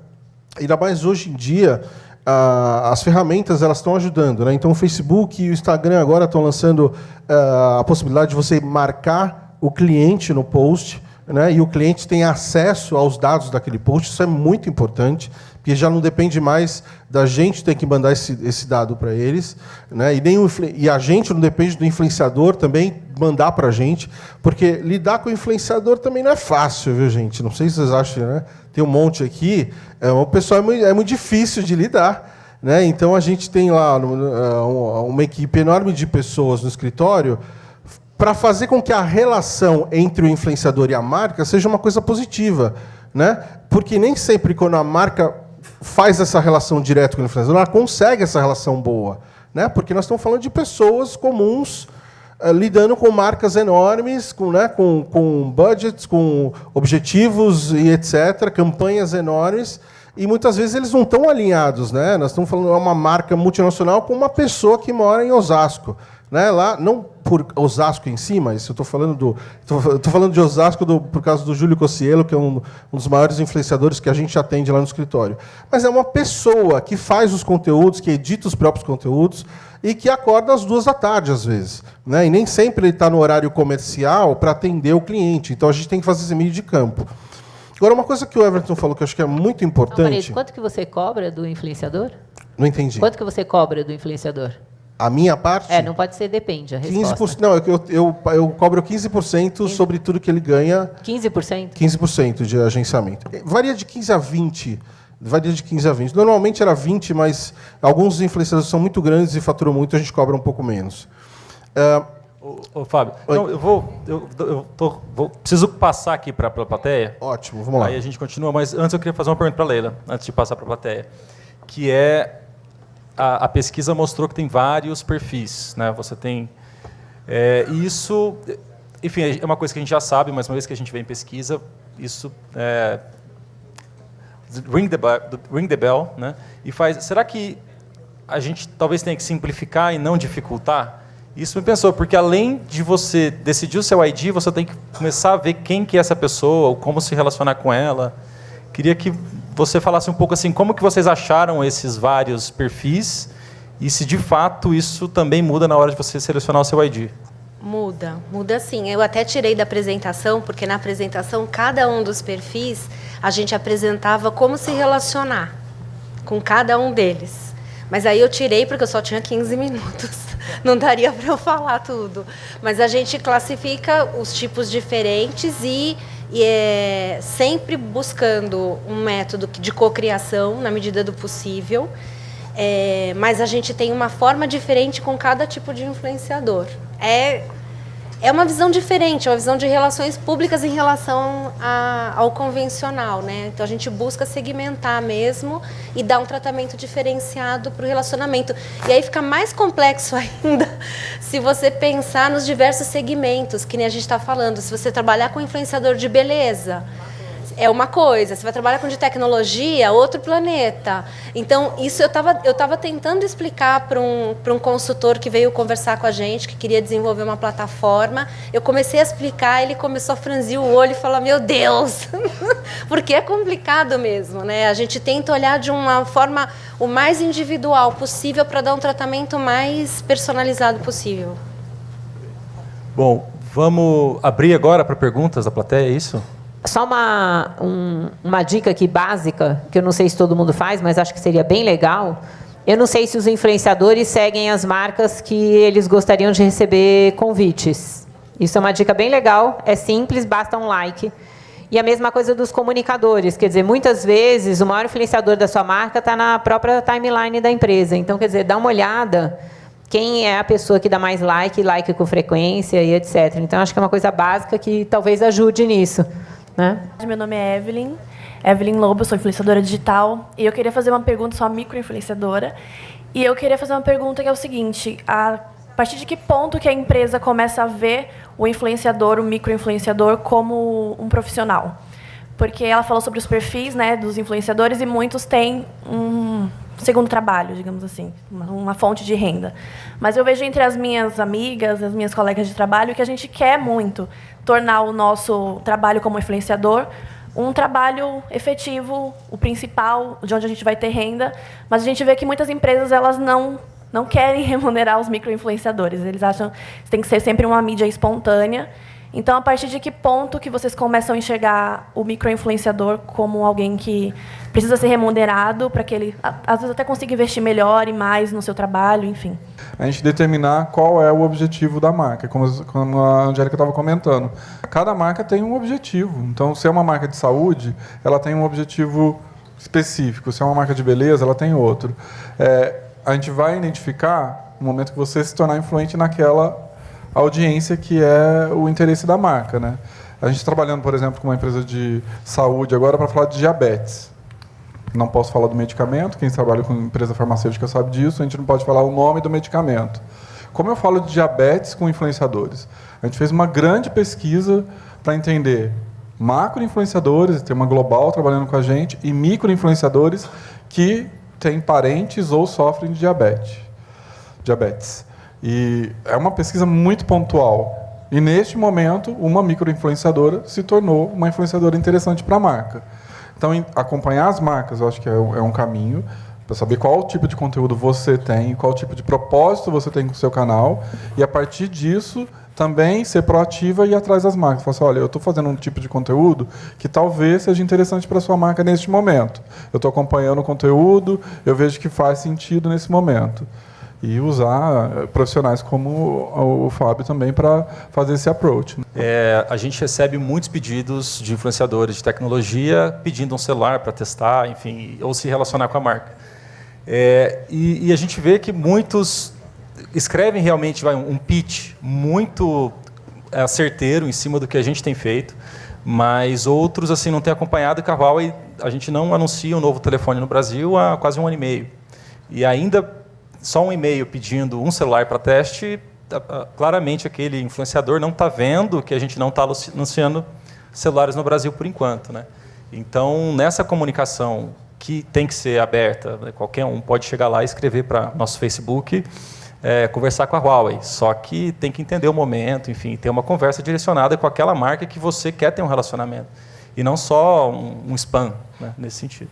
Ainda mais hoje em dia, as ferramentas elas estão ajudando, né? Então o Facebook e o Instagram agora estão lançando a possibilidade de você marcar o cliente no post, né? E o cliente tem acesso aos dados daquele post. Isso é muito importante, porque já não depende mais da gente ter que mandar esse dado para eles, né? E a gente não depende do influenciador também mandar para a gente, porque lidar com o influenciador também não é fácil, viu, gente? Não sei se vocês acham, né? Tem um monte aqui, o pessoal é muito difícil de lidar, né? Então a gente tem lá uma equipe enorme de pessoas no escritório para fazer com que a relação entre o influenciador e a marca seja uma coisa positiva, né? Porque nem sempre quando a marca faz essa relação direta com o influenciador, ela consegue essa relação boa, né? Porque nós estamos falando de pessoas comuns lidando com marcas enormes, com budgets, com objetivos e etc., campanhas enormes, e muitas vezes eles não estão alinhados, né? Nós estamos falando de uma marca multinacional com uma pessoa que mora em Osasco, né? Lá, não por Osasco em si, mas eu estou falando de Osasco por causa do Júlio Cossielo, que é um dos maiores influenciadores que a gente atende lá no escritório. Mas é uma pessoa que faz os conteúdos, que edita os próprios conteúdos e que acorda às 14h, às vezes, né? E nem sempre ele está no horário comercial para atender o cliente. Então a gente tem que fazer esse meio de campo. Agora, uma coisa que o Everton falou que eu acho que é muito importante... Quanto que você cobra do influenciador? Não entendi. Quanto que você cobra do influenciador? A minha parte? Não pode ser, depende, a resposta. 15%, não, eu cobro 15% sobre tudo que ele ganha. 15%? 15% de agenciamento. Varia de 15 a 20%. Varia de 15 a 20%. Normalmente era 20%, mas alguns influenciadores são muito grandes e faturam muito, a gente cobra um pouco menos. Fábio, então, preciso passar aqui para a plateia. Ótimo, vamos lá. Aí a gente continua, mas antes eu queria fazer uma pergunta para a Leila, antes de passar para a plateia, que é... A pesquisa mostrou que tem vários perfis, né? Você tem isso, enfim, é uma coisa que a gente já sabe, mas uma vez que a gente vê em pesquisa, isso ring the bell, né? E será que a gente talvez tenha que simplificar e não dificultar? Isso me pensou, porque além de você decidir o seu ID, você tem que começar a ver quem que é essa pessoa, como se relacionar com ela. Queria que você falasse um pouco assim, como que vocês acharam esses vários perfis e se de fato isso também muda na hora de você selecionar o seu ID. Muda sim. Eu até tirei da apresentação, porque na apresentação cada um dos perfis a gente apresentava como se relacionar com cada um deles. Mas aí eu tirei porque eu só tinha 15 minutos. Não daria para eu falar tudo. Mas a gente classifica os tipos diferentes e sempre buscando um método de cocriação na medida do possível, mas a gente tem uma forma diferente com cada tipo de influenciador. é uma visão diferente, é uma visão de relações públicas em relação ao convencional, né? Então a gente busca segmentar mesmo e dar um tratamento diferenciado para o relacionamento. E aí fica mais complexo ainda se você pensar nos diversos segmentos, que nem a gente está falando. Se você trabalhar com influenciador de beleza, é uma coisa. Você vai trabalhar com de tecnologia, outro planeta. Então, isso eu tava tentando explicar para um consultor que veio conversar com a gente, que queria desenvolver uma plataforma. Eu comecei a explicar, ele começou a franzir o olho e falar, meu Deus, porque é complicado mesmo, né? A gente tenta olhar de uma forma o mais individual possível para dar um tratamento mais personalizado possível. Bom, vamos abrir agora para perguntas da plateia, é isso? Só uma dica aqui básica, que eu não sei se todo mundo faz, mas acho que seria bem legal. Eu não sei se os influenciadores seguem as marcas que eles gostariam de receber convites. Isso é uma dica bem legal, é simples, basta um like. E a mesma coisa dos comunicadores, quer dizer, muitas vezes o maior influenciador da sua marca está na própria timeline da empresa. Então, quer dizer, dá uma olhada quem é a pessoa que dá mais like com frequência e etc. Então, acho que é uma coisa básica que talvez ajude nisso. Né? Meu nome é Evelyn Lobo, sou influenciadora digital, e eu queria fazer uma pergunta, sou uma microinfluenciadora, e eu queria fazer uma pergunta que é o seguinte, a partir de que ponto que a empresa começa a ver o influenciador, o microinfluenciador, como um profissional? Porque ela falou sobre os perfis, né, dos influenciadores, e muitos têm um segundo trabalho, digamos assim, uma fonte de renda. Mas eu vejo entre as minhas amigas, as minhas colegas de trabalho, que a gente quer muito tornar o nosso trabalho como influenciador um trabalho efetivo, o principal, de onde a gente vai ter renda, mas a gente vê que muitas empresas elas não querem remunerar os microinfluenciadores. Eles acham que tem que ser sempre uma mídia espontânea. Então, a partir de que ponto que vocês começam a enxergar o microinfluenciador como alguém que precisa ser remunerado para que ele, às vezes, até consiga investir melhor e mais no seu trabalho, enfim? A gente determinar qual é o objetivo da marca, como a Angélica estava comentando. Cada marca tem um objetivo. Então, se é uma marca de saúde, ela tem um objetivo específico. Se é uma marca de beleza, ela tem outro. A gente vai identificar no momento que você se tornar influente naquela audiência que é o interesse da marca, né? A gente trabalhando, por exemplo, com uma empresa de saúde agora para falar de diabetes. Não posso falar do medicamento, quem trabalha com empresa farmacêutica sabe disso, a gente não pode falar o nome do medicamento. Como eu falo de diabetes com influenciadores? A gente fez uma grande pesquisa para entender macro-influenciadores, tem uma global trabalhando com a gente, e micro-influenciadores que têm parentes ou sofrem de diabetes. E é uma pesquisa muito pontual. E, neste momento, uma microinfluenciadora se tornou uma influenciadora interessante para a marca. Então, acompanhar as marcas, eu acho que é um caminho para saber qual tipo de conteúdo você tem, qual tipo de propósito você tem com o seu canal. E, a partir disso, também ser proativa e ir atrás das marcas. Falar assim, olha, eu estou fazendo um tipo de conteúdo que talvez seja interessante para a sua marca neste momento. Eu estou acompanhando o conteúdo, eu vejo que faz sentido nesse momento. E usar profissionais como o Fábio também para fazer esse approach. A gente recebe muitos pedidos de influenciadores de tecnologia pedindo um celular para testar, enfim, ou se relacionar com a marca. E a gente vê que muitos escrevem realmente um pitch muito certeiro em cima do que a gente tem feito, mas outros assim não têm acompanhado, e a Huawei, a gente não anuncia um novo telefone no Brasil há quase 1 ano e meio. E ainda só um e-mail pedindo um celular para teste, claramente aquele influenciador não está vendo que a gente não está anunciando celulares no Brasil por enquanto, né? Então, nessa comunicação que tem que ser aberta, né, qualquer um pode chegar lá e escrever para nosso Facebook, conversar com a Huawei, só que tem que entender o momento, enfim, ter uma conversa direcionada com aquela marca que você quer ter um relacionamento, e não só um spam, né, nesse sentido.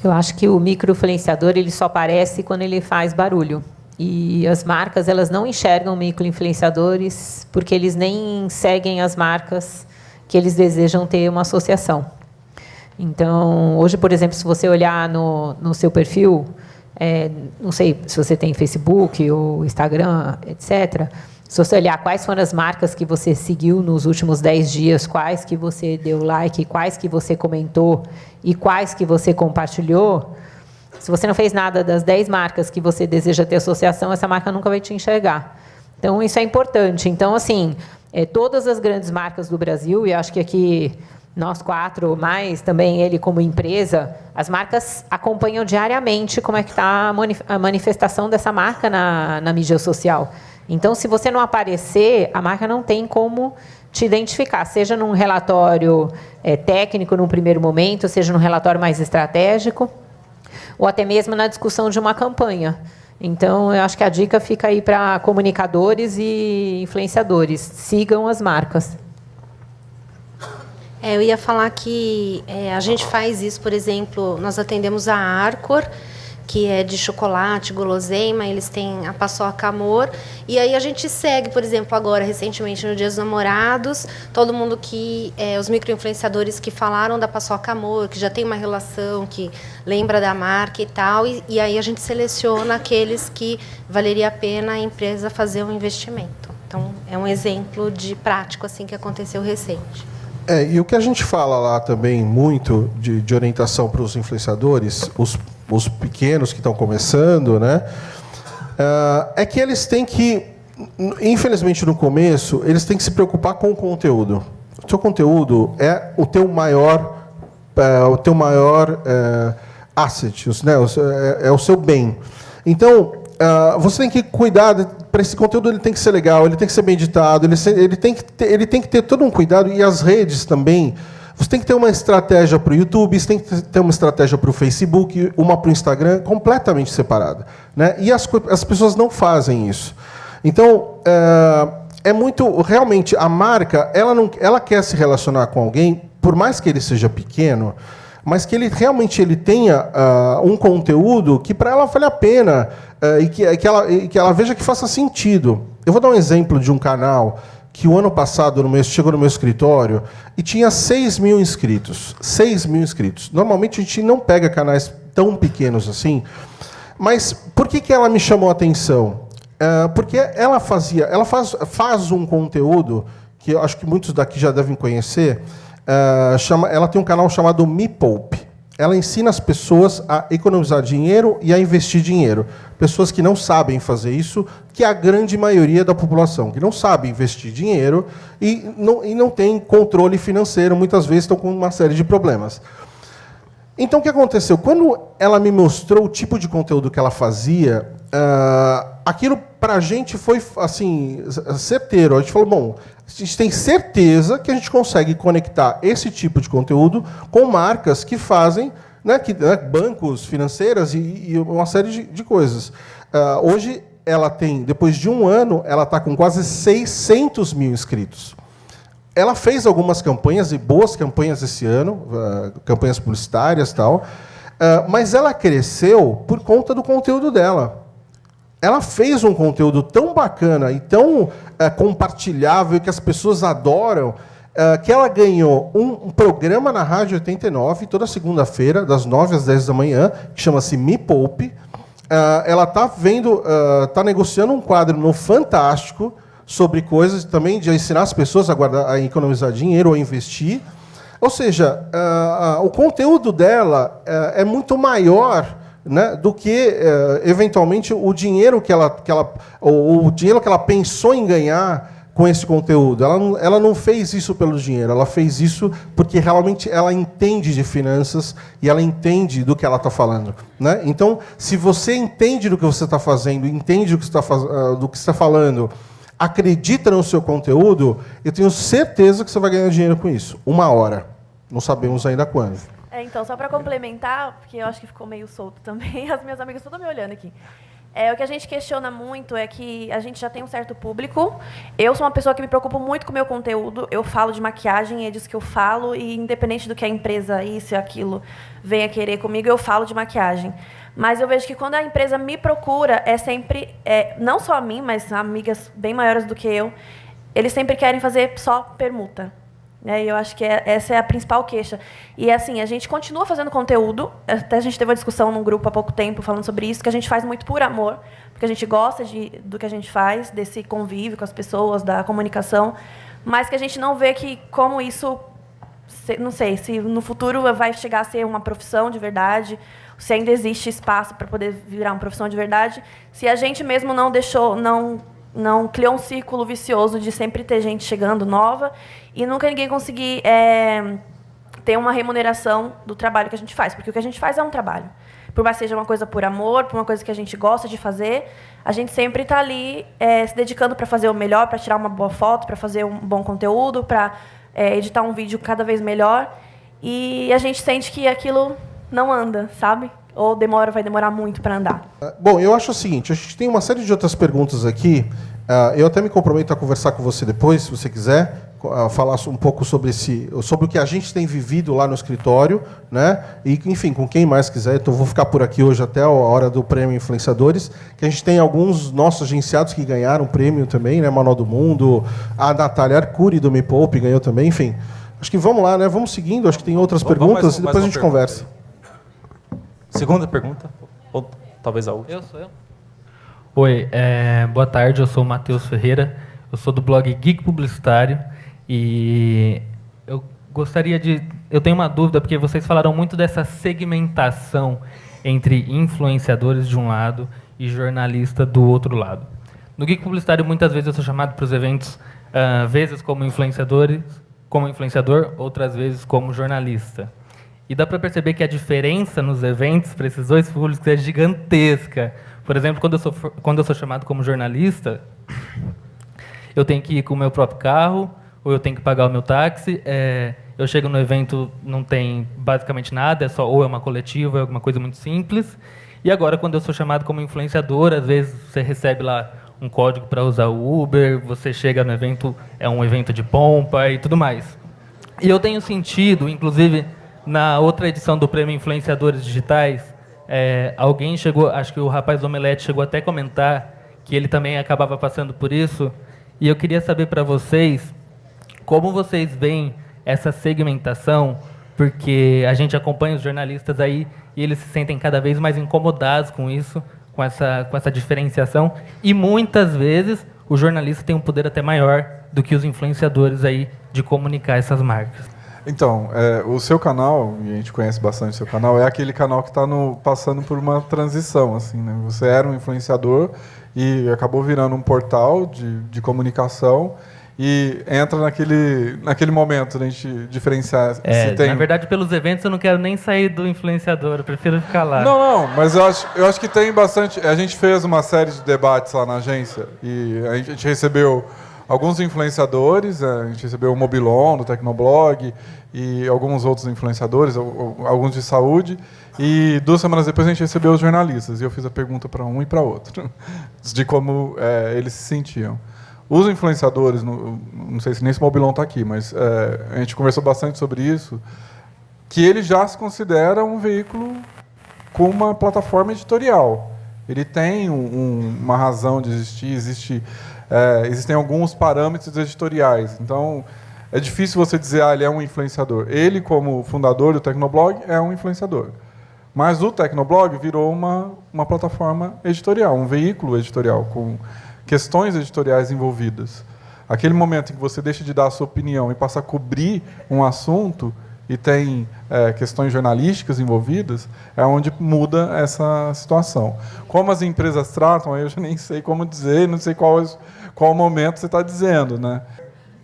Eu acho que o microinfluenciador ele só aparece quando ele faz barulho. E as marcas elas não enxergam microinfluenciadores porque eles nem seguem as marcas que eles desejam ter uma associação. Então, hoje, por exemplo, se você olhar no seu perfil, não sei se você tem Facebook ou Instagram, etc., se você olhar quais foram as marcas que você seguiu nos últimos 10 dias, quais que você deu like, quais que você comentou e quais que você compartilhou, se você não fez nada das 10 marcas que você deseja ter associação, essa marca nunca vai te enxergar. Então, isso é importante. Então, assim, todas as grandes marcas do Brasil, e acho que aqui nós 4, mais também ele como empresa, as marcas acompanham diariamente como é que está a manifestação dessa marca na mídia social. Então, se você não aparecer, a marca não tem como te identificar, seja num relatório técnico num primeiro momento, seja num relatório mais estratégico, ou até mesmo na discussão de uma campanha. Então, eu acho que a dica fica aí para comunicadores e influenciadores. Sigam as marcas. Eu ia falar que a gente faz isso, por exemplo, nós atendemos a Arcor, que é de chocolate, guloseima, eles têm a paçoca Amor, e aí a gente segue, por exemplo, agora, recentemente, no Dia dos Namorados, todo mundo que, os micro-influenciadores que falaram da paçoca Amor, que já tem uma relação, que lembra da marca e tal, e aí a gente seleciona aqueles que valeria a pena a empresa fazer um investimento. Então, é um exemplo de prático assim que aconteceu recente. E o que a gente fala lá também muito de orientação para os influenciadores, os pequenos que estão começando, né, é que eles têm que, infelizmente no começo, eles têm que se preocupar com o conteúdo. O seu conteúdo é o teu maior asset, né, é o seu bem. Então, você tem que cuidar para esse conteúdo, ele tem que ser legal, ele tem que ser bem editado, ele tem que ter todo um cuidado, e as redes também. Você tem que ter uma estratégia para o YouTube, você tem que ter uma estratégia para o Facebook, uma para o Instagram, completamente separada, né? E as pessoas não fazem isso. Então, é muito... Realmente, a marca, ela quer se relacionar com alguém, por mais que ele seja pequeno, mas que ele realmente tenha um conteúdo que para ela vale a pena e que ela veja que faça sentido. Eu vou dar um exemplo de um canal que o ano passado chegou no meu escritório e tinha 6 mil inscritos. 6 mil inscritos. Normalmente a gente não pega canais tão pequenos assim, mas por que ela me chamou a atenção? Porque ela faz um conteúdo que eu acho que muitos daqui já devem conhecer. Ela tem um canal chamado Me Poupe. Ela ensina as pessoas a economizar dinheiro e a investir dinheiro. Pessoas que não sabem fazer isso, que é a grande maioria da população, que não sabe investir dinheiro e não tem controle financeiro, muitas vezes estão com uma série de problemas. Então, o que aconteceu? Quando ela me mostrou o tipo de conteúdo que ela fazia, aquilo para a gente foi assim, certeiro. A gente falou, bom, a gente tem certeza que a gente consegue conectar esse tipo de conteúdo com marcas que fazem, bancos, financeiras e uma série de coisas. Hoje, ela tem, depois de um ano, ela está com quase 600 mil inscritos. Ela fez algumas campanhas, e boas campanhas esse ano, campanhas publicitárias e tal, mas ela cresceu por conta do conteúdo dela. Ela fez um conteúdo tão bacana e tão compartilhável que as pessoas adoram, que ela ganhou um programa na Rádio 89, toda segunda-feira, das 9 às 10 da manhã, que chama-se Me Poupe. Ela está negociando um quadro no Fantástico sobre coisas também de ensinar as pessoas a economizar dinheiro ou investir. Ou seja, o conteúdo dela é muito maior, né, do que eventualmente o dinheiro que ela pensou em ganhar com esse conteúdo. Ela não fez isso pelo dinheiro, ela fez isso porque realmente ela entende de finanças e ela entende do que ela está falando, né? Então, se você entende do que você está fazendo, entende do que você está falando, acredita no seu conteúdo, eu tenho certeza que você vai ganhar dinheiro com isso. Uma hora. Não sabemos ainda quando. Então, só para complementar, porque eu acho que ficou meio solto também, as minhas amigas todas me olhando aqui. O que a gente questiona muito é que a gente já tem um certo público. Eu sou uma pessoa que me preocupo muito com o meu conteúdo. Eu falo de maquiagem, é disso que eu falo, e independente do que a empresa, isso e aquilo, venha querer comigo, eu falo de maquiagem. Mas eu vejo que quando a empresa me procura, é sempre, não só a mim, mas amigas bem maiores do que eu, eles sempre querem fazer só permuta. E eu acho que essa é a principal queixa. E assim, a gente continua fazendo conteúdo. Até a gente teve uma discussão num grupo há pouco tempo falando sobre isso, que a gente faz muito por amor, porque a gente gosta do que a gente faz, desse convívio com as pessoas, da comunicação, mas que a gente não vê que como isso, não sei, se no futuro vai chegar a ser uma profissão de verdade, se ainda existe espaço para poder virar uma profissão de verdade, se a gente mesmo não não criou um círculo vicioso de sempre ter gente chegando nova e nunca ninguém conseguir ter uma remuneração do trabalho que a gente faz, porque o que a gente faz é um trabalho. Por mais que seja uma coisa por amor, por uma coisa que a gente gosta de fazer, a gente sempre está ali se dedicando para fazer o melhor, para tirar uma boa foto, para fazer um bom conteúdo, para editar um vídeo cada vez melhor. E a gente sente que aquilo não anda, sabe? Ou vai demorar muito para andar. Bom, eu acho o seguinte, a gente tem uma série de outras perguntas aqui. Eu até me comprometo a conversar com você depois, se você quiser, falar um pouco sobre o que a gente tem vivido lá no escritório, né? E, enfim, com quem mais quiser. Então, vou ficar por aqui hoje até a hora do Prêmio Influenciadores, que a gente tem alguns nossos agenciados que ganharam prêmio também, né? Manual do Mundo, a Natália Arcuri, do Me Poupe, ganhou também, enfim. Acho que vamos lá, né? Vamos seguindo, acho que tem outras perguntas e depois a gente conversa. Segunda pergunta, ou talvez a última. Sou eu. Oi, boa tarde, eu sou o Matheus Ferreira, eu sou do blog Geek Publicitário e eu tenho uma dúvida, porque vocês falaram muito dessa segmentação entre influenciadores de um lado e jornalista do outro lado. No Geek Publicitário, muitas vezes eu sou chamado para os eventos, vezes como influenciador, outras vezes como jornalista. E dá para perceber que a diferença nos eventos para esses dois públicos é gigantesca. Por exemplo, quando eu sou chamado como jornalista, eu tenho que ir com o meu próprio carro, ou eu tenho que pagar o meu táxi. Eu chego no evento, não tem basicamente nada, ou é uma coletiva, é alguma coisa muito simples. E agora, quando eu sou chamado como influenciador, às vezes você recebe lá um código para usar o Uber, você chega no evento, é um evento de pompa e tudo mais. E eu tenho sentido, inclusive, na outra edição do Prêmio Influenciadores Digitais, alguém chegou, acho que o rapaz do Omelete chegou até a comentar que ele também acabava passando por isso. E eu queria saber para vocês como vocês veem essa segmentação, porque a gente acompanha os jornalistas aí e eles se sentem cada vez mais incomodados com isso, com essa diferenciação. E muitas vezes o jornalista tem um poder até maior do que os influenciadores aí de comunicar essas marcas. Então, o seu canal, e a gente conhece bastante o seu canal, é aquele canal que está passando por uma transição. Assim, né? Você era um influenciador e acabou virando um portal de comunicação e entra naquele momento da gente diferenciar. Se tem... Na verdade, pelos eventos eu não quero nem sair do influenciador, eu prefiro ficar lá. Não, mas eu acho que tem bastante... A gente fez uma série de debates lá na agência e a gente recebeu alguns influenciadores, a gente recebeu o Mobilon, do Tecnoblog, e alguns outros influenciadores, alguns de saúde, e 2 semanas depois a gente recebeu os jornalistas, e eu fiz a pergunta para um e para outro, de como eles se sentiam. Os influenciadores, não sei se nem esse Mobilon está aqui, mas a gente conversou bastante sobre isso, que ele já se considera um veículo com uma plataforma editorial. Ele tem uma razão de existir, existem alguns parâmetros editoriais. Então, é difícil você dizer, ele é um influenciador. Ele, como fundador do Tecnoblog, é um influenciador. Mas o Tecnoblog virou uma plataforma editorial, um veículo editorial, com questões editoriais envolvidas. Aquele momento em que você deixa de dar a sua opinião e passa a cobrir um assunto e tem questões jornalísticas envolvidas, é onde muda essa situação. Como as empresas tratam, eu já nem sei como dizer, não sei qual momento você está dizendo, né?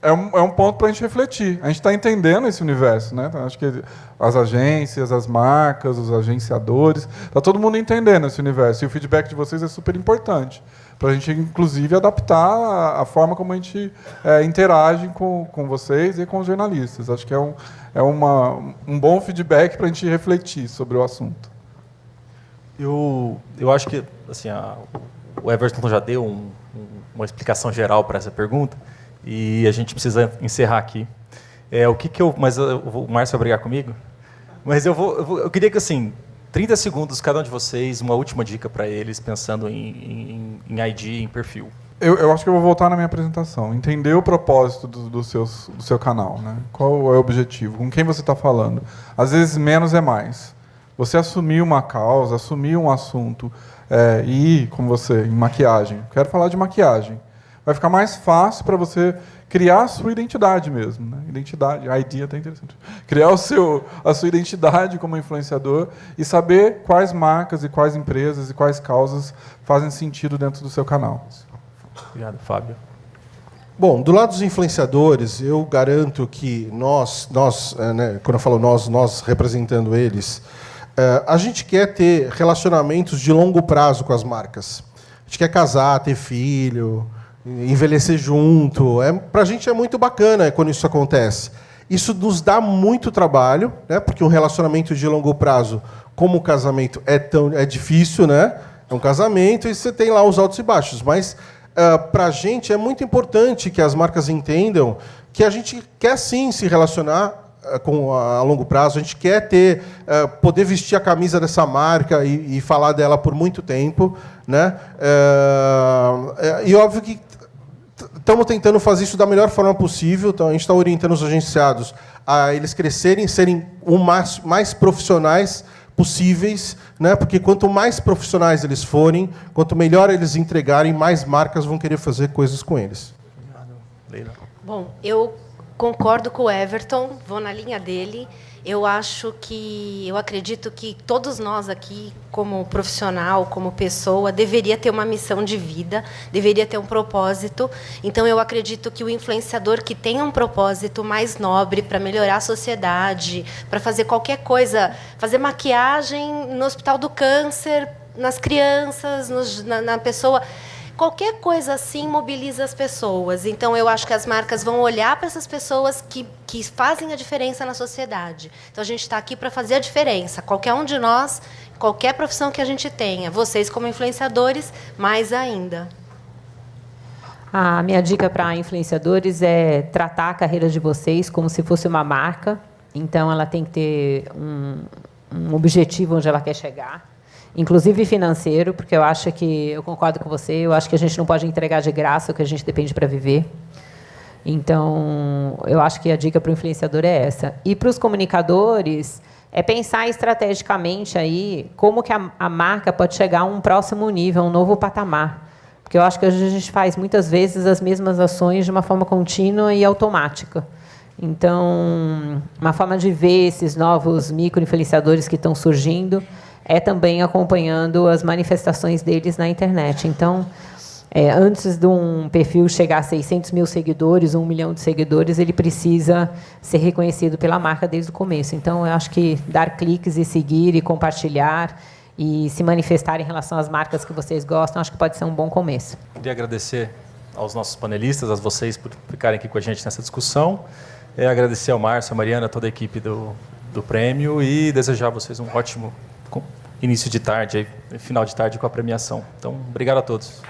É um ponto para a gente refletir. A gente está entendendo esse universo, né? Acho que as agências, as marcas, os agenciadores, está todo mundo entendendo esse universo. E o feedback de vocês é super importante, para a gente, inclusive, adaptar a forma como a gente interage com vocês e com os jornalistas. Acho que é um bom feedback para a gente refletir sobre o assunto. Eu acho que assim, o Everton já deu uma explicação geral para essa pergunta e a gente precisa encerrar aqui. Mas o Márcio vai brigar comigo? Mas eu queria que, assim, 30 segundos, cada um de vocês, uma última dica para eles, pensando em ID, em perfil. Eu acho que eu vou voltar na minha apresentação. Entender o propósito do seu canal, né? Qual é o objetivo? Com quem você está falando? Às vezes, menos é mais. Você assumir uma causa, assumir um assunto, e como você, em maquiagem. Quero falar de maquiagem. Vai ficar mais fácil para você criar a sua identidade mesmo. Né? Identidade, ID é até interessante. Criar a sua identidade como influenciador e saber quais marcas e quais empresas e quais causas fazem sentido dentro do seu canal. Obrigado, Fábio. Bom, do lado dos influenciadores, eu garanto que nós né, quando eu falo nós representando eles, a gente quer ter relacionamentos de longo prazo com as marcas. A gente quer casar, ter filho, envelhecer junto. Para a gente é muito bacana quando isso acontece. Isso nos dá muito trabalho, né, porque um relacionamento de longo prazo, como o casamento, é difícil, né? É um casamento e você tem lá os altos e baixos, mas para a gente é muito importante que as marcas entendam que a gente quer sim se relacionar a longo prazo, a gente quer poder vestir a camisa dessa marca e falar dela por muito tempo, né? E óbvio que estamos tentando fazer isso da melhor forma possível, então a gente está orientando os agenciados a eles crescerem, serem o mais profissionais possíveis, né? Porque quanto mais profissionais eles forem, quanto melhor eles entregarem, mais marcas vão querer fazer coisas com eles. Obrigado, Leila. Bom, eu concordo com o Everton, vou na linha dele. Eu acredito que todos nós aqui, como profissional, como pessoa, deveria ter uma missão de vida, deveria ter um propósito. Então, eu acredito que o influenciador que tem um propósito mais nobre para melhorar a sociedade, para fazer qualquer coisa, fazer maquiagem no Hospital do Câncer, nas crianças, na pessoa... Qualquer coisa assim mobiliza as pessoas. Então, eu acho que as marcas vão olhar para essas pessoas que fazem a diferença na sociedade. Então, a gente está aqui para fazer a diferença. Qualquer um de nós, qualquer profissão que a gente tenha. Vocês, como influenciadores, mais ainda. A minha dica para influenciadores é tratar a carreira de vocês como se fosse uma marca. Então, ela tem que ter um objetivo onde ela quer chegar. Inclusive financeiro, porque eu concordo com você, eu acho que a gente não pode entregar de graça o que a gente depende para viver. Então, eu acho que a dica para o influenciador é essa. E para os comunicadores, é pensar estrategicamente aí como que a marca pode chegar a um próximo nível, a um novo patamar. Porque eu acho que a gente faz, muitas vezes, as mesmas ações de uma forma contínua e automática. Então, uma forma de ver esses novos micro-influenciadores que estão surgindo é também acompanhando as manifestações deles na internet. Então, antes de um perfil chegar a 600 mil seguidores, 1 milhão de seguidores, ele precisa ser reconhecido pela marca desde o começo. Então, eu acho que dar cliques e seguir e compartilhar e se manifestar em relação às marcas que vocês gostam, acho que pode ser um bom começo. Queria agradecer aos nossos panelistas, a vocês por ficarem aqui com a gente nessa discussão. Agradecer ao Márcio, a Mariana, a toda a equipe do prêmio e desejar a vocês um ótimo início de tarde, final de tarde com a premiação. Então, obrigado a todos.